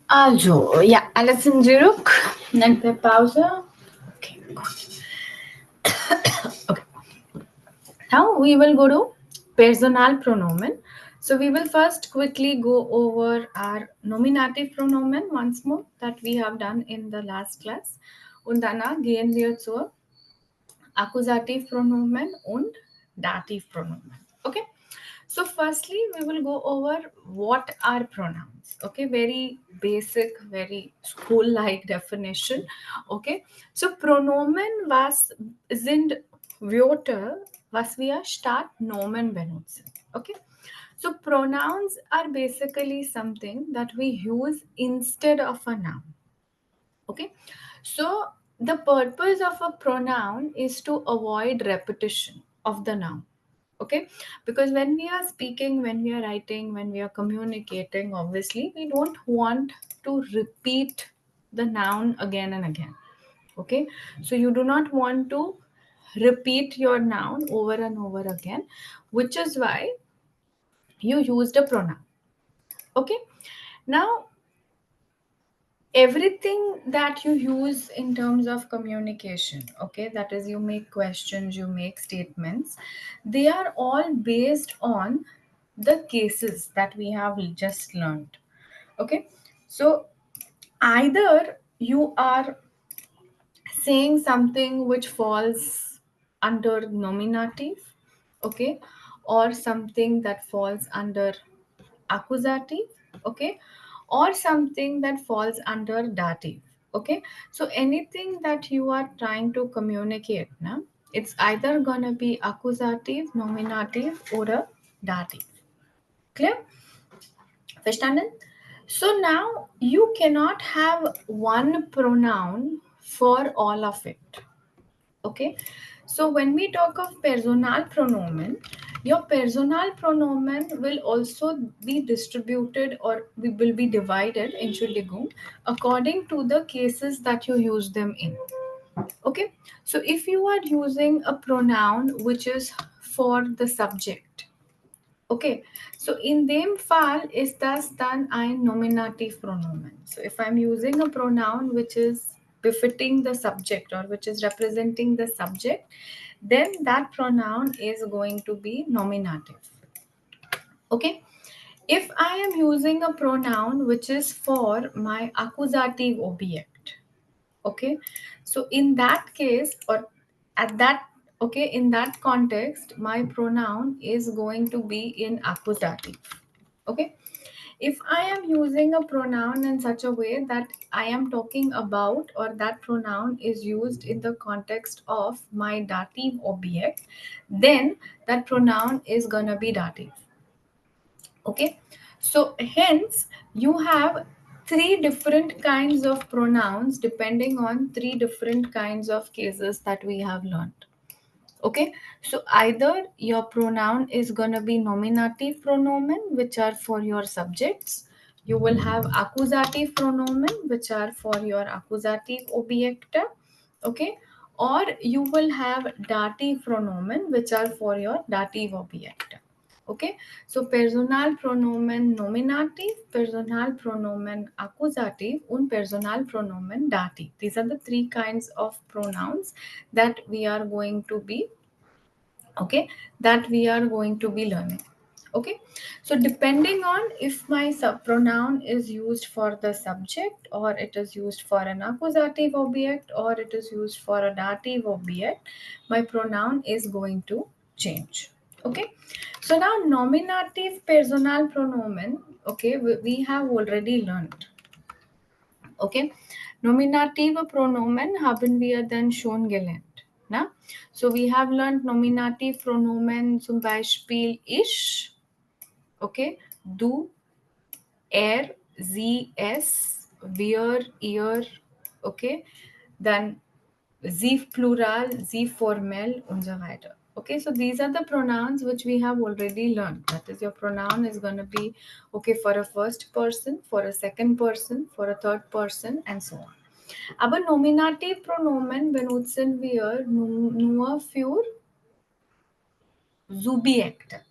Also, ja, alles in zurück. Dann per Pause. Okay, gut. Okay. Now we will go to personal pronomen. So we will first quickly go over our nominative pronomen once more that we have done in the last class. Und danach gehen wir zur Akkusativpronomen und Dativpronomen. Okay. So firstly, we will go over what are pronouns. Okay, very basic, very school-like definition. Okay, so Pronomen was sind Wörter, was wir statt Nomen benutzen. Okay, so pronouns are basically something that we use instead of a noun. Okay, so the purpose of a pronoun is to avoid repetition of the noun. Okay, because when we are speaking, when we are writing, when we are communicating, obviously we don't want to repeat the noun again and again. Okay, so you do not want to repeat your noun over and over again, which is why you used a pronoun. Okay, now everything that you use in terms of communication, okay, that is, you make questions, you make statements, they are all based on the cases that we have just learned. Okay, so either you are saying something which falls under nominative, okay, or something that falls under accusative, okay, or something that falls under dative. Okay, so anything that you are trying to communicate now, it's either gonna be accusative, nominative, or a dative. Clear? Verstanden? So now you cannot have one pronoun for all of it. Okay, so when we talk of personal pronomen, your personal pronomen will also be distributed, or we will be divided, Entschuldigung, according to the cases that you use them in. Okay, so if you are using a pronoun which is for the subject, okay, so in dem Fall ist das dann ein Nominativpronomen. So if I'm using a pronoun which is befitting the subject or which is representing the subject, then that pronoun is going to be nominative. Okay, if I am using a pronoun which is for my accusative object, okay, so in that case, or at that, okay, in that context, my pronoun is going to be in accusative. Okay, if I am using a pronoun in such a way that I am talking about, or that pronoun is used in the context of my dative object, then that pronoun is gonna be dative. Okay, so hence you have three different kinds of pronouns depending on three different kinds of cases that we have learned. Okay, so either your pronoun is going to be nominative pronomen, which are for your subjects. You will have accusative pronomen, which are for your accusative object. Okay, or you will have dative pronomen, which are for your dative object. Okay, so personal pronomen nominative, personal pronomen accusative, and personal pronomen dative. These are the three kinds of pronouns that we are going to be, okay, that we are going to be learning. Okay, so depending on if my pronoun is used for the subject, or it is used for an accusative object, or it is used for a dative object, my pronoun is going to change. Okay, so now nominative personal pronomen, okay, we have already learned. Okay, nominative Pronomen haben wir dann schon gelernt. Na? So we have learned nominative Pronomen, zum Beispiel ich, okay, du, er, sie, es, wir, ihr, okay, dann sie plural, sie formell und so weiter. Okay, so these are the pronouns which we have already learned. That is, your pronoun is going to be, okay, for a first person, for a second person, for a third person, and so on. Aber Nominativ Pronomen benutzen wir nur für Subjekte.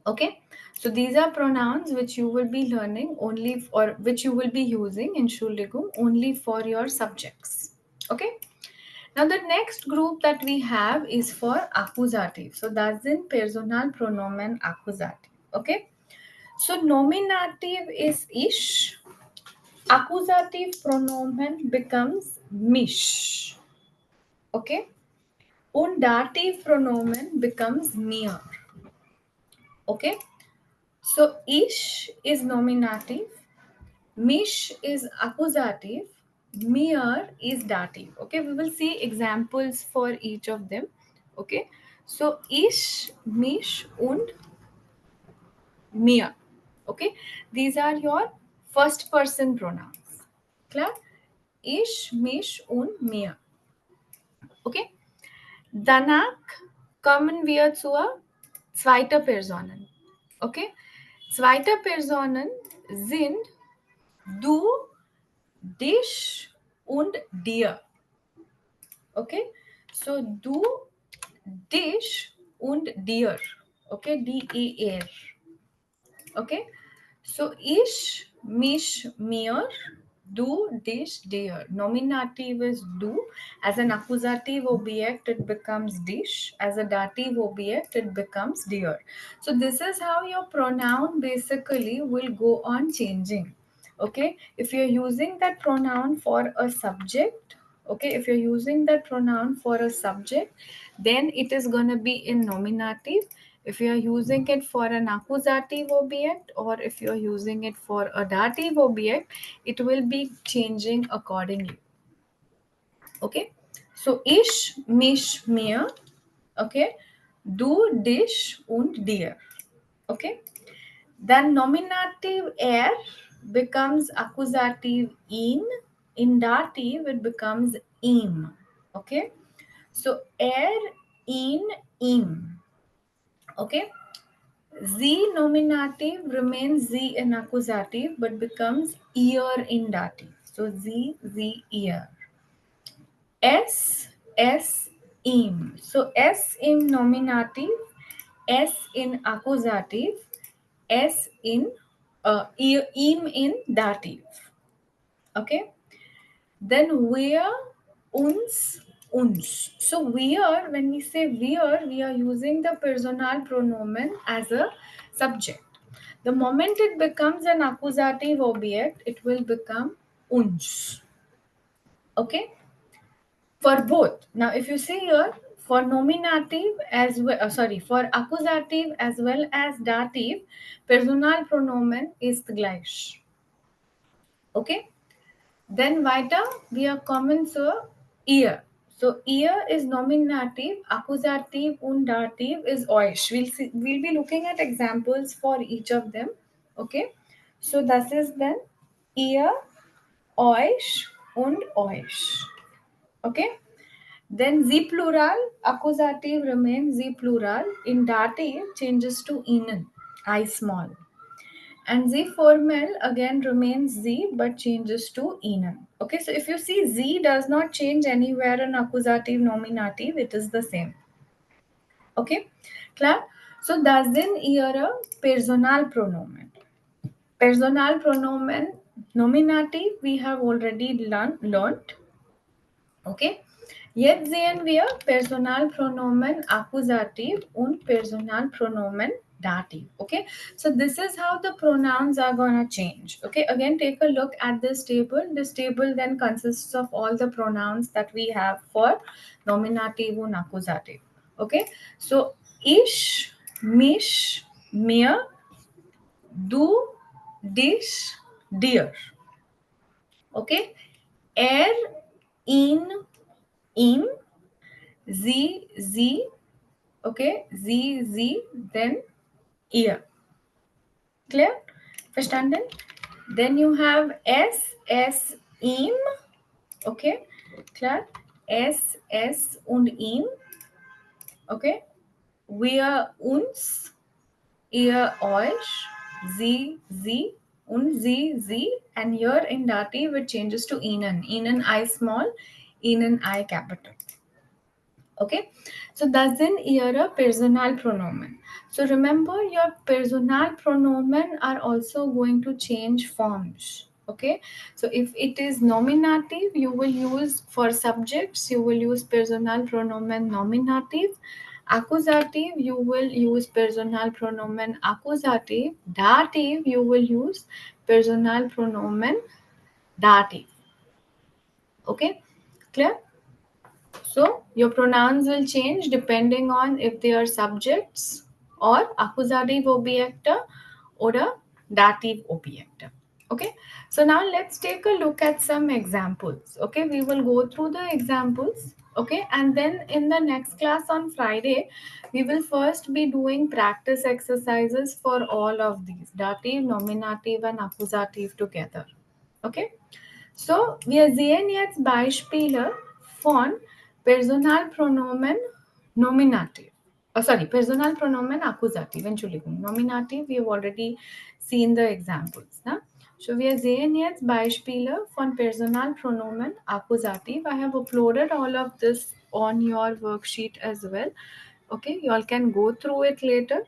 Okay, So these are pronouns which you will be learning only or which you will be using in Schuldigung only for your subjects. Okay. Now the next group that we have is for accusative. So that's in Personalpronomen accusative. Okay. So nominative is ish. Accusative pronomen becomes mish. Okay. Und dative pronomen becomes mir. Okay. So ish is nominative, mish is accusative, mir is dative. Okay, we will see examples for each of them. Okay, so ish, mish und mir. Okay, these are your first person pronouns. Klar? Ich, mich und mir. Okay, danach kommen wir zur zweiten Personen. Okay, zweite Personen sind du, dich und dir. Okay, so du, dich und dir. Okay, dir. Okay, so ich, mich, mir, du, dich, dir. Nominative is du. As an accusative object, it becomes dich. As a dative object, it becomes dir. So this is how your pronoun basically will go on changing. Okay, if you're using that pronoun for a subject, okay, if you're using that pronoun for a subject, then it is going to be in nominative. If you are using it for an accusative object or if you are using it for a dative object, it will be changing accordingly. Okay, so ich, mich, mir. Okay, du, dich und dir. Okay, then nominative er becomes accusative in. In dative, it becomes im. Okay, so er, in, im. Okay, Z nominative remains Z in accusative but becomes ear in dative. So Z, Z, ear. S, S, im. So S in nominative, S in accusative, S in im in dative. Okay. Then wir, uns, uns. So wir, when we say we are using the personal pronomen as a subject. The moment it becomes an accusative object, it will become uns. Okay. For both. Now, if you see here, for nominative as well, for accusative as well as dative, personal pronomen ist gleich. Okay. Then weiter, wir kommen zur ihr. So ihr is nominative, accusative und dative is euch. We'll be looking at examples for each of them. Okay. So das ist then ihr, euch und euch. Okay. Then Z plural, accusative remains Z plural. In dative changes to ihnen, I small. And Z formal again remains Z but changes to ihnen. Okay, so if you see Z does not change anywhere in accusative, nominative, it is the same. Okay, klar? So das sind ihre Personalpronomen. Personalpronomen nominative we have already learned. Okay, jetzt sehen wir Personalpronomen accusative und Personalpronomen dative. Okay, so this is how the pronouns are going to change. Okay, again take a look at this table. This table then consists of all the pronouns that we have for nominative and accusative. Okay, so ich, mich, mir, du, dich, dir. Okay, er, ihn, ihm, sie, sie, okay, sie, sie, then ihr. Clear? Verstanden? Then you have S, S, ihm, okay, klar, S, S und ihm, okay, wir, uns, ihr, euch, sie, sie, und sie, sie, and here in dative it changes to ihnen. Ihnen I small, ihnen I capital. Okay, so das sind ihre Personalpronomen. So remember, your personal pronomen are also going to change forms. Okay, so if it is nominative, you will use for subjects, you will use personal pronomen nominative. Accusative, you will use personal pronomen accusative. Dative, you will use personal pronomen dative. Okay, clear? So your pronouns will change depending on if they are subjects or accusative object or a dative object. Okay, so now let's take a look at some examples. Okay, we will go through the examples. Okay, and then in the next class on Friday, we will first be doing practice exercises for all of these dative, nominative, and accusative together. Okay. So, wir sehen jetzt Beispiele von Personalpronomen Nominativ. Oh, sorry, Personalpronomen Akkusativ. Entschuldigung, Nominativ, we have already seen the examples. Na? So, wir sehen jetzt Beispiele von Personalpronomen Akkusativ. I have uploaded all of this on your worksheet as well. Okay, you all can go through it later.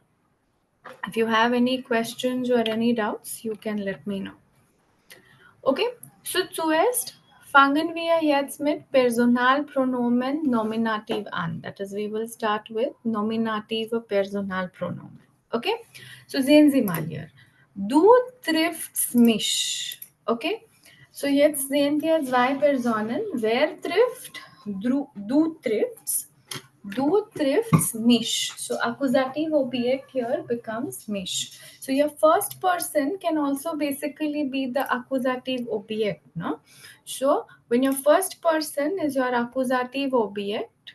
If you have any questions or any doubts, you can let me know. Okay, so zuerst fangen wir jetzt mit Personalpronomen Nominativ an. That is, we will start with nominative Personalpronomen. Okay, so sehen Sie mal hier. Du triffst mich. Okay, so jetzt sehen wir zwei Personen. Wer trifft? Du triffst. Du triffst mich. So accusative object here becomes mich. So your first person can also basically be the accusative object. No? So when your first person is your accusative object,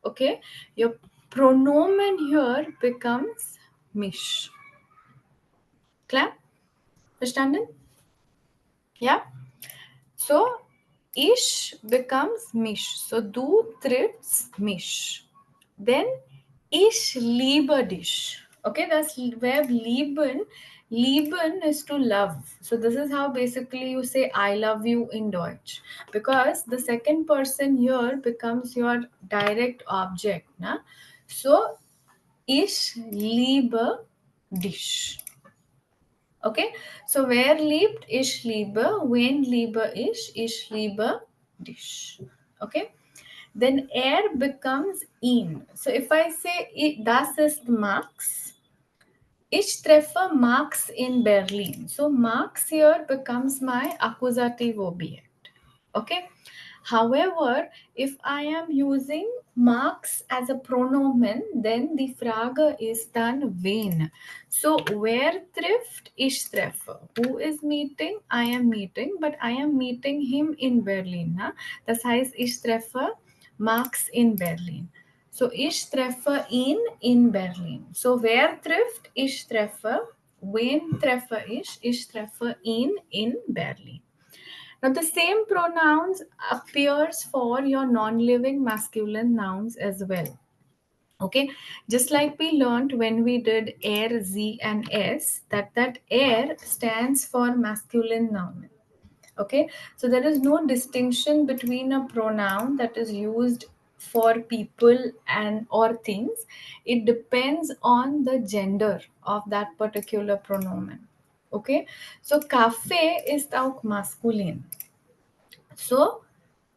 okay, your pronomen here becomes mich. Klar? Verstanden? Yeah? So ich becomes mich. So du triffst mich. Then ich liebe dich. Okay, that's verb lieben. Lieben is to love. So this is how basically you say I love you in Deutsch. Because the second person here becomes your direct object. Na? So ich liebe dich. Okay, so wer liebt? Ich liebe. Wen liebe ich? Ich liebe dich. Okay. Then becomes ihn. So if I say das ist Max, ich treffe Max in Berlin. So Max here becomes my accusative object. Okay. However, if I am using Max as a pronomen, then the Frage ist dann wen. So wer trifft? Ich treffe. Who is meeting? I am meeting, but I am meeting him in Berlin. Na? Das heißt, ich treffe Max in Berlin. So ich treffe ihn in Berlin. So wer trifft? Ich treffe. Wen treffe ich? Ich treffe ihn in Berlin. Now the same pronouns appears for your non-living masculine nouns as well. Okay, just like we learned when we did er, z, and s, that er stands for masculine noun. Okay, so there is no distinction between a pronoun that is used for people and or things. It depends on the gender of that particular pronomen. Okay, so Kaffee ist auch maskulin. So,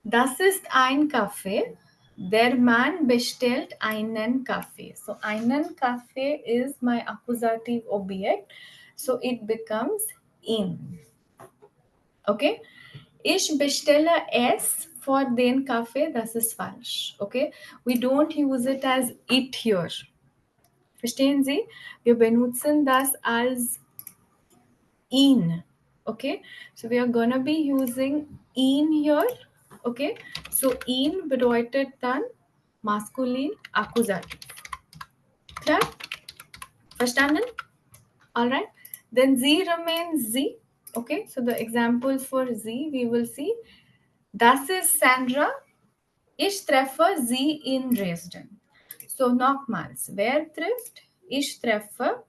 das ist ein Kaffee. Der Mann bestellt einen Kaffee. So, einen Kaffee is my accusative object. So, it becomes in. Okay? Ich bestelle es for den Kaffee. Das ist falsch. Okay? We don't use it as it here. Verstehen Sie? Wir benutzen das als in. Okay, so we are gonna be using in here. Okay, so in bedeutet dann maskulin Akkusativ. Klar? Verstanden? Alright, then sie remains sie. Okay, so the examples for sie we will see. Das ist Sandra. Ich treffe sie in Dresden. So nochmals, wer trifft? Ich treffe.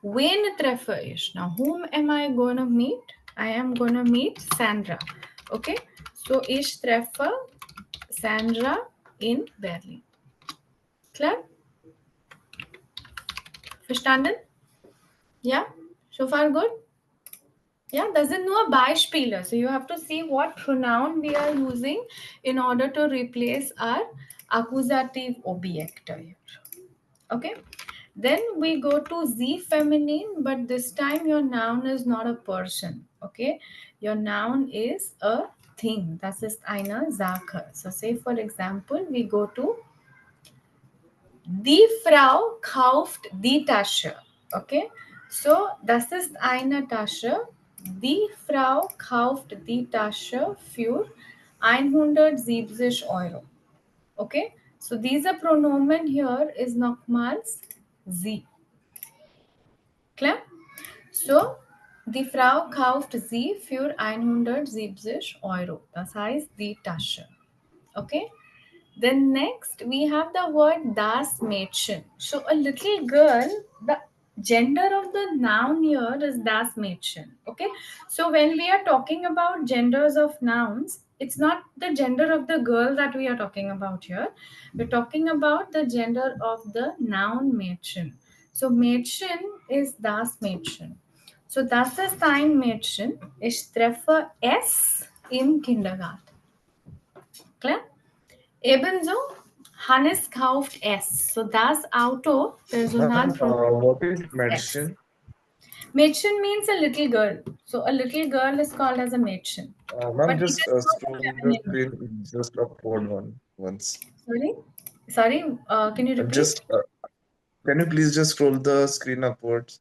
Wen treffe ich? Now, whom am I gonna meet? I am gonna meet Sandra. Okay, so ich treffe Sandra in Berlin. Klar? Verstanden? Yeah? So far good? Yeah, das sind nur Beispiele. So you have to see what pronoun we are using in order to replace our accusative object here. Okay? Then we go to Z feminine, but this time your noun is not a person. Okay? Your noun is a thing. Das ist eine Sache. So say for example, we go to Die Frau kauft die Tasche. Okay? So, das ist eine Tasche. Die Frau kauft die Tasche für 170 Euro. Okay? So, dieser Pronomen here is nochmals sie. Klar? So, die Frau kauft sie für 170 Euro. Das heißt die Tasche. Okay? Then next we have the word das Mädchen. So a little girl, the gender of the noun here is das Mädchen. Okay. So when we are talking about genders of nouns, it's not the gender of the girl that we are talking about here. We're talking about the gender of the noun Mädchen. So Mädchen is das Mädchen. So das ist ein Mädchen. Ich treffe es im Kindergarten. Klar? Ebenso, Hannes kauft es. So das Auto, Personalpronomen. What is S. medicine? Mädchen means a little girl. So a little girl is called as a Mädchen. Ma'am, But it just is not scroll a the feminine. screen just upward once. Sorry, can you repeat? Just can you please just scroll the screen upwards?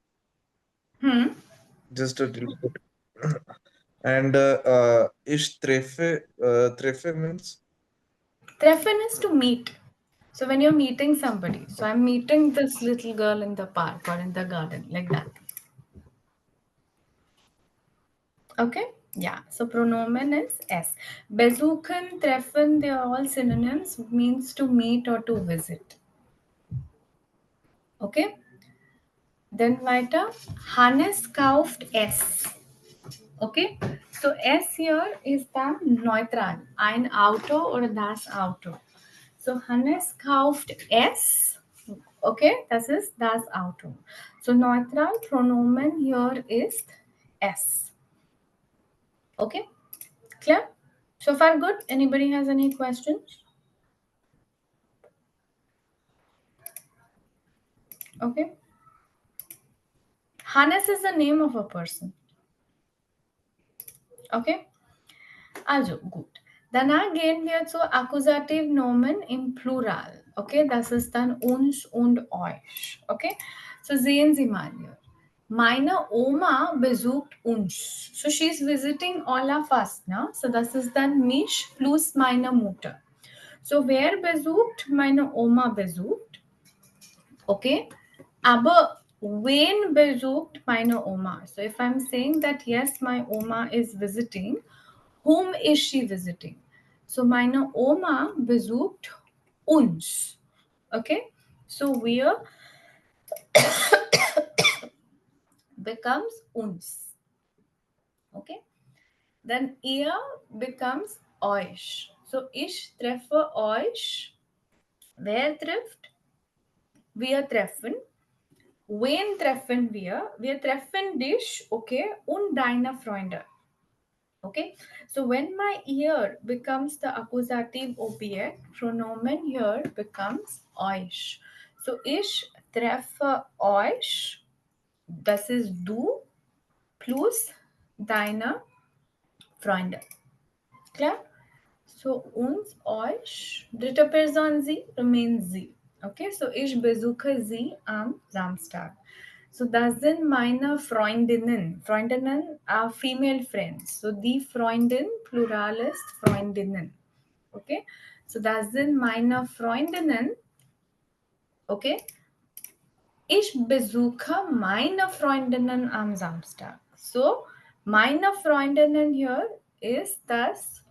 Just a little bit. And ich treffe means? Treffen is to meet. So when you're meeting somebody, so I'm meeting this little girl in the park or in the garden, like that. Okay? Yeah, so pronomen is S. Besuchen, treffen, they are all synonyms, means to meet or to visit. Okay? Then weiter. Hannes kauft es. Okay? So S here is the neutral. Ein Auto oder das Auto. So Hannes kauft es. Okay? Das ist das Auto. So neutral pronomen here is S. Okay? Clear? So far good? Anybody has any questions? Okay. Hannes is the name of a person. Okay. Also, gut. Danach gehen wir zu Akkusativnomen im Plural. Okay, das ist dann uns und euch. Okay, so sehen Sie mal hier. Meine Oma besucht uns. So she's visiting all of us. Ne? So das ist dann mich plus meine Mutter. So wer besucht? Meine Oma besucht. Okay, aber wen besucht meine Oma? So if I'm saying that yes, my Oma is visiting, whom is she visiting? So meine Oma besucht uns. Okay, so wir becomes uns. Okay, then ihr becomes euch. So ich treffe euch. Wer trifft? Wir treffen. Wen treffen wir? Wir treffen dich, okay, und deine Freunde. Okay, so when my ear becomes the accusative object, pronomen here becomes euch. So ich treffe euch, das ist du plus deine Freunde. Klar? So uns, euch, dritte Person sie remains sie. Okay, so ich besuche sie am Samstag. So das sind meine Freundinnen. Freundinnen are female friends. So die Freundin, Plural ist Freundinnen. Okay, so das sind meine Freundinnen. Okay, ich besuche meine Freundinnen am Samstag. So meine Freundinnen here is das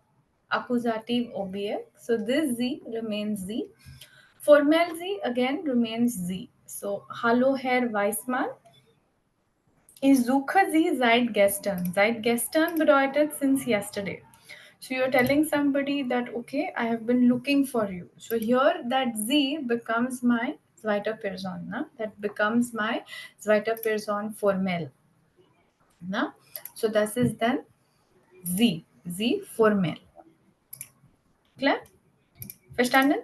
accusative object. So this sie remains sie. Formel sie again remains sie. So hallo Herr Weismann. Ich suche sie seit gestern. Seit gestern bedeutet since yesterday. So you're telling somebody that, okay, I have been looking for you. So here that Z becomes my zweite Person. Na? That becomes my zweite Person formell. Na? So this is then Z. Z formell. Klar? Verstanden?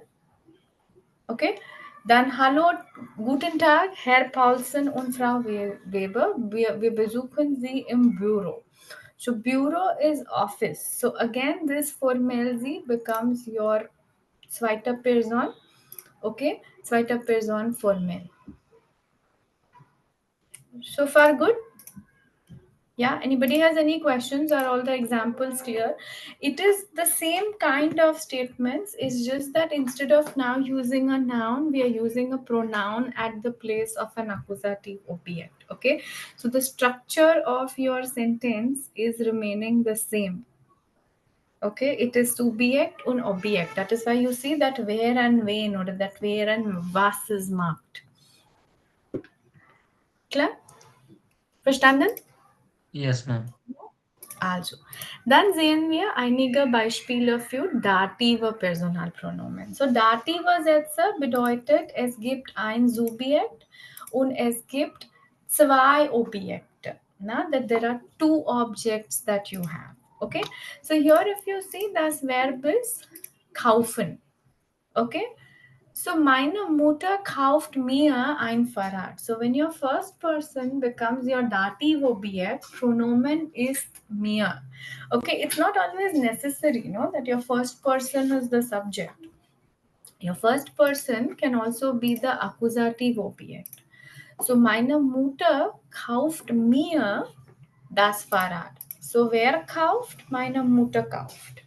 Okay. Dann hallo, guten Tag, Herr Paulsen und Frau Weber. Wir besuchen Sie im Büro. So Bureau is office. So again, this formel Z becomes your zweite Person. Okay, zweite Person formel. So far good? Yeah, anybody has any questions? Are all the examples clear? It is the same kind of statements. It's just that instead of now using a noun, we are using a pronoun at the place of an accusative object. Okay, so the structure of your sentence is remaining the same. Okay, it is subject and object. That is why you see that where and when, or that where and was is marked. Klar? Verstanden? Yes, ma'am. Also, dann sehen wir einige Beispiele für dative Personalpronomen. So, dative Sätze bedeutet, es gibt ein Subjekt und es gibt zwei Objekte. Na? That there are two objects that you have. Okay, so here if you see, das Verb is kaufen. Okay, so meine Mutter kauft mir ein Fahrrad. So when your first person becomes your dative object, pronomen is mir. Okay, it's not always necessary, that your first person is the subject. Your first person can also be the accusative object. So meine Mutter kauft mir das Fahrrad. So wer kauft? Meine Mutter kauft.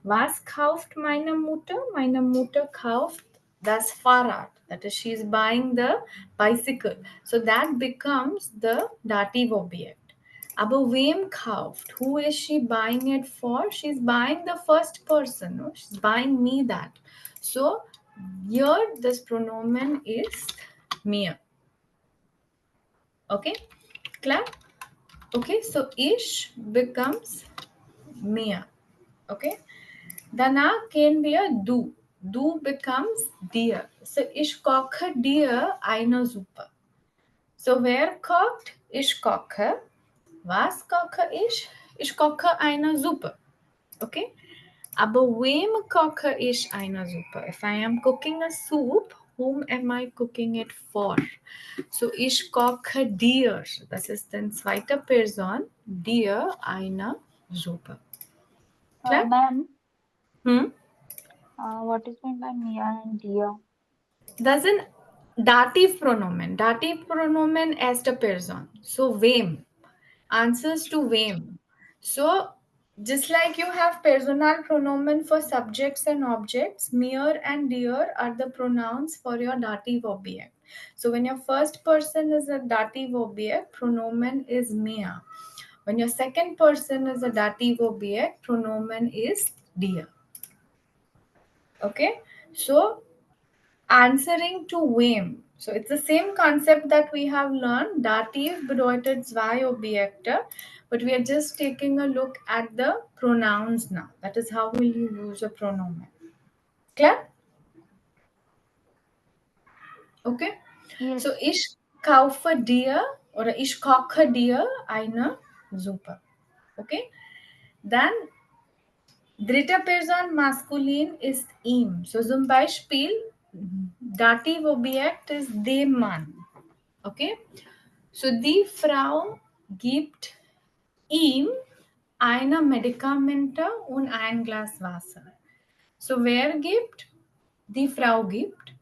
Was kauft meine Mutter? Meine Mutter kauft das Fahrrad. That is, she is buying the bicycle. So that becomes the dative object. Aber wem kauft? Who is she buying it for? She's buying the first person. No? She's buying me that. So here this pronomen is mir. Okay? Clear? Okay, so ich becomes mir. Okay? Danach gehen wir du. Du becomes dir. So ich koche dir eine Suppe. So wer kocht? Ich koche. Was koche ich? Ich koche eine Suppe. Okay? Aber wem koche ich eine Suppe? If I am cooking a soup, whom am I cooking it for? So ich koche dir. Das ist die zweite Person. Dir eine Suppe. Klar? Ma'am, Hm? what is meant by Mia and Dia? That's an dative pronomen. Dative pronomen as the person. So wem. Answers to wem. So just like you have personal pronomen for subjects and objects, mir and dear are the pronouns for your dative object. So when your first person is a dative object, pronomen is mir. When your second person is a dative object, pronomen is dear. Okay, so answering to wem. So it's the same concept that we have learned. Dativ bedeutet zwei Objekte, but we are just taking a look at the pronouns now. That is how will you use a pronomen. Clear? Okay. Yes. So ich kaufe dir oder ich koche dir eine Suppe. Okay. Dann dritte Person maskulin ist ihm. So zum Beispiel Dativ Objekt ist dem Mann. Okay, so die Frau gibt ihm eine Medikamente und ein Glas Wasser. So wer gibt? Die Frau gibt.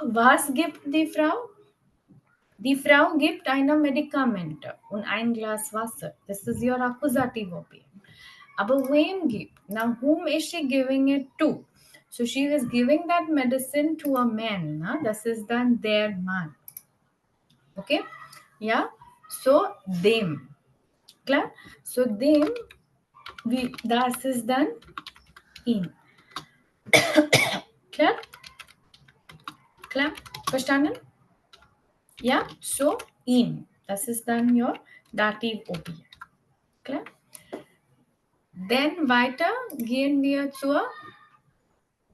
Was gibt die Frau? Die Frau gibt eine Medikamente und ein Glas Wasser. This is your accusative object. Aber wem gibt? Now whom is she giving it to? So she is giving that medicine to a man. Na? This is then their man. Okay, yeah, so them. Klar? So them, das ist dann ihn. Klar? Klar? Verstanden? Ja, so ihn. Das ist dann your dative object. Klar? Then weiter gehen wir zur,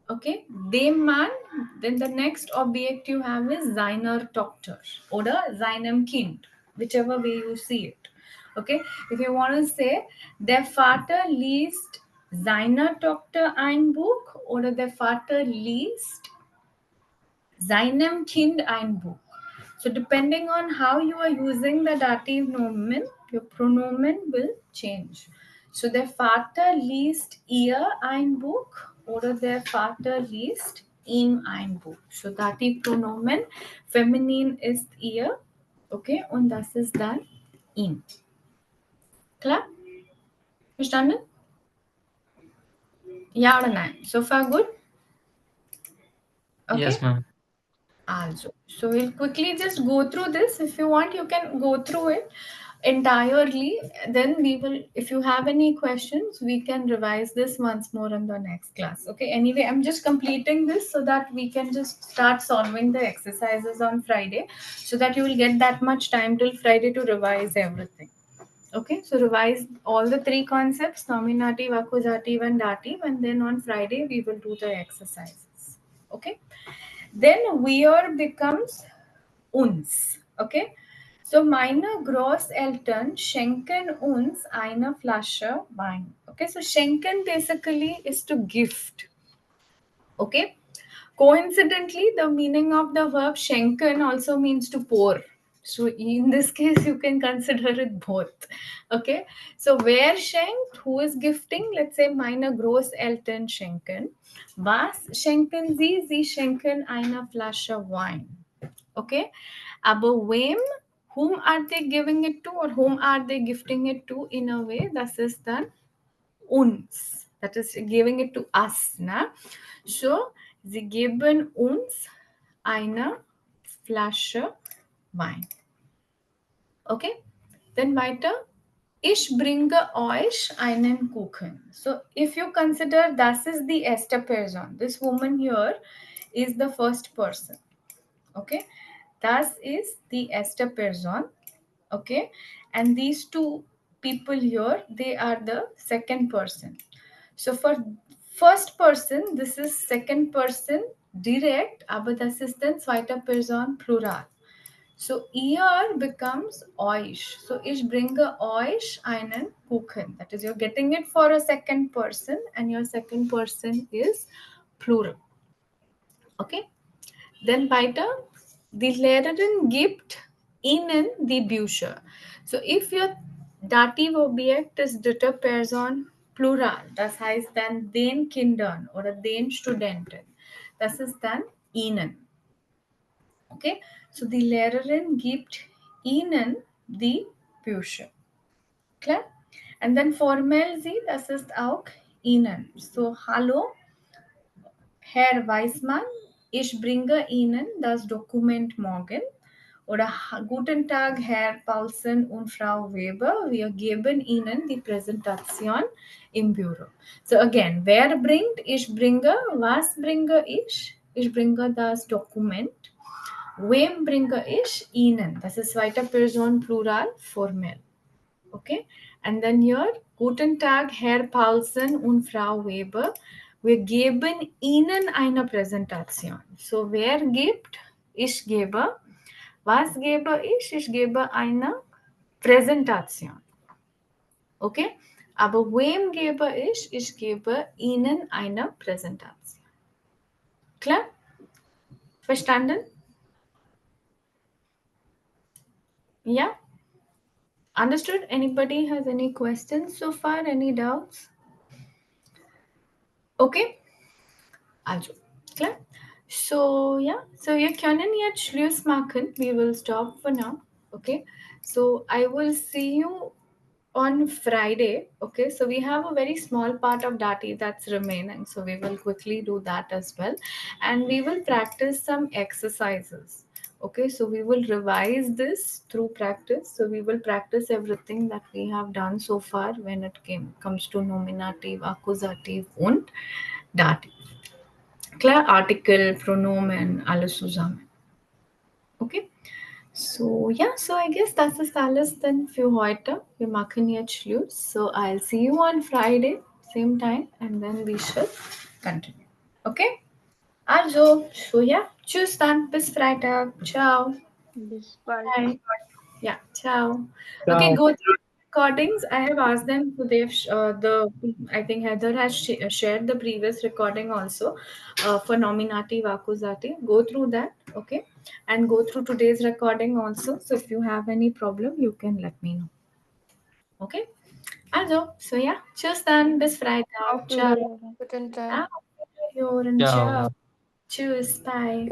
okay, dem Mann. Then the next object you have is seiner Tochter oder seinem Kind, whichever way you see it. Okay, if you want to say der Vater liest seiner Tochter ein Buch oder der Vater liest seinem Kind ein Buch. So depending on how you are using the dative nomen, your pronomen will change. So der Vater liest ihr ein Buch oder der Vater liest ihm ein Buch. So dative pronomen feminin ist ihr, okay, und das ist dann ihm. Klar? Verstanden? Ja oder nein? So far good? Okay. Yes, ma'am. Also, so we'll quickly just go through this. If you want, you can go through it entirely. Then we will, if you have any questions, we can revise this once more in the next class. Okay, anyway, I'm just completing this so that we can just start solving the exercises on Friday, so that you will get that much time till Friday to revise everything. Okay, so revise all the three concepts: nominative, accusative, and dative, and then on Friday we will do the exercises. Okay. Then wir becomes uns. Okay. So meine Großeltern schenken uns eine Flasche Wein. Okay. So schenken basically is to gift. Okay. Coincidentally, the meaning of the verb schenken also means to pour. So in this case, you can consider it both. Okay. So wer schenkt? Who is gifting? Let's say meine Großeltern schenken. Was schenken sie? Sie schenken eine Flasche Wein. Okay. Aber wem? Whom are they giving it to, or whom are they gifting it to in a way? Das ist dann uns. That is giving it to us. Na? So, sie geben uns eine Flasche Wein. Okay, then weiter. Ich bringe euch einen Kuchen. So, if you consider das is the erste Person, this woman here is the first person. Okay, das is the erste Person. Okay, and these two people here, they are the second person. So for first person, this is second person direct, aber das ist dann zweiter Person plural. So ihr becomes euch. So ich bringe euch einen Kuchen. That is, you're getting it for a second person, and your second person is plural. Okay. Then weiter. Die Lehrerin gibt ihnen die Bücher. So if your dative Objekt ist dritte Person Plural, das heißt dann den Kindern oder den Studenten. Das ist dann ihnen. Okay, so die Lehrerin gibt ihnen die Bücher. Klar? And then formell sie, das ist auch ihnen. So hallo, Herr Weismann, ich bringe Ihnen das Dokument morgen. Oder guten Tag, Herr Paulsen und Frau Weber. Wir geben Ihnen die Präsentation im Büro. So again, wer bringt? Ich bringe. Was bringe ich? Ich bringe das Dokument. Wem bringe ich? Ihnen. Das ist zweite Person Plural, formell. Okay? And then here, guten Tag, Herr Paulsen und Frau Weber. Wir geben Ihnen eine Präsentation. So, wer gibt? Ich gebe. Was gebe ich? Ich gebe eine Präsentation. Okay? Aber wem gebe ich? Ich gebe Ihnen eine Präsentation. Klar? Verstanden? Ja? Understood? Anybody has any questions so far? Any doubts? Okay? Also, klar? So, yeah. So, wir können jetzt Schluss machen. We will stop for now. Okay? So, I will see you on Friday. Okay? So, we have a very small part of dative that's remaining. So, we will quickly do that as well. And we will practice some exercises. Okay? So, we will revise this through practice. So, we will practice everything that we have done so far when it comes to nominative, accusative und dative. Klar, Artikel, Pronomen, alles zusammen. Okay? So, ja, so I guess das ist alles dann für heute. Wir machen jetzt Schluss. So, I'll see you on Friday. same time, and then we shall continue. Okay? Also, so yeah, tschüss dann, bis Freitag. Ciao. Bis bald. Bye. Yeah, ciao. Ciao. Okay, go through recordings. I have asked them, so they've I think Heather has shared the previous recording also for nominative, accusative. Go through that, okay, and go through today's recording also. So if you have any problem, you can let me know. Okay. Also, so yeah, tschüss dann, bis Freitag. Auf Ciao. Wiederhören. Auf Wiederhören. Ciao. Ciao. Tschüss, bye.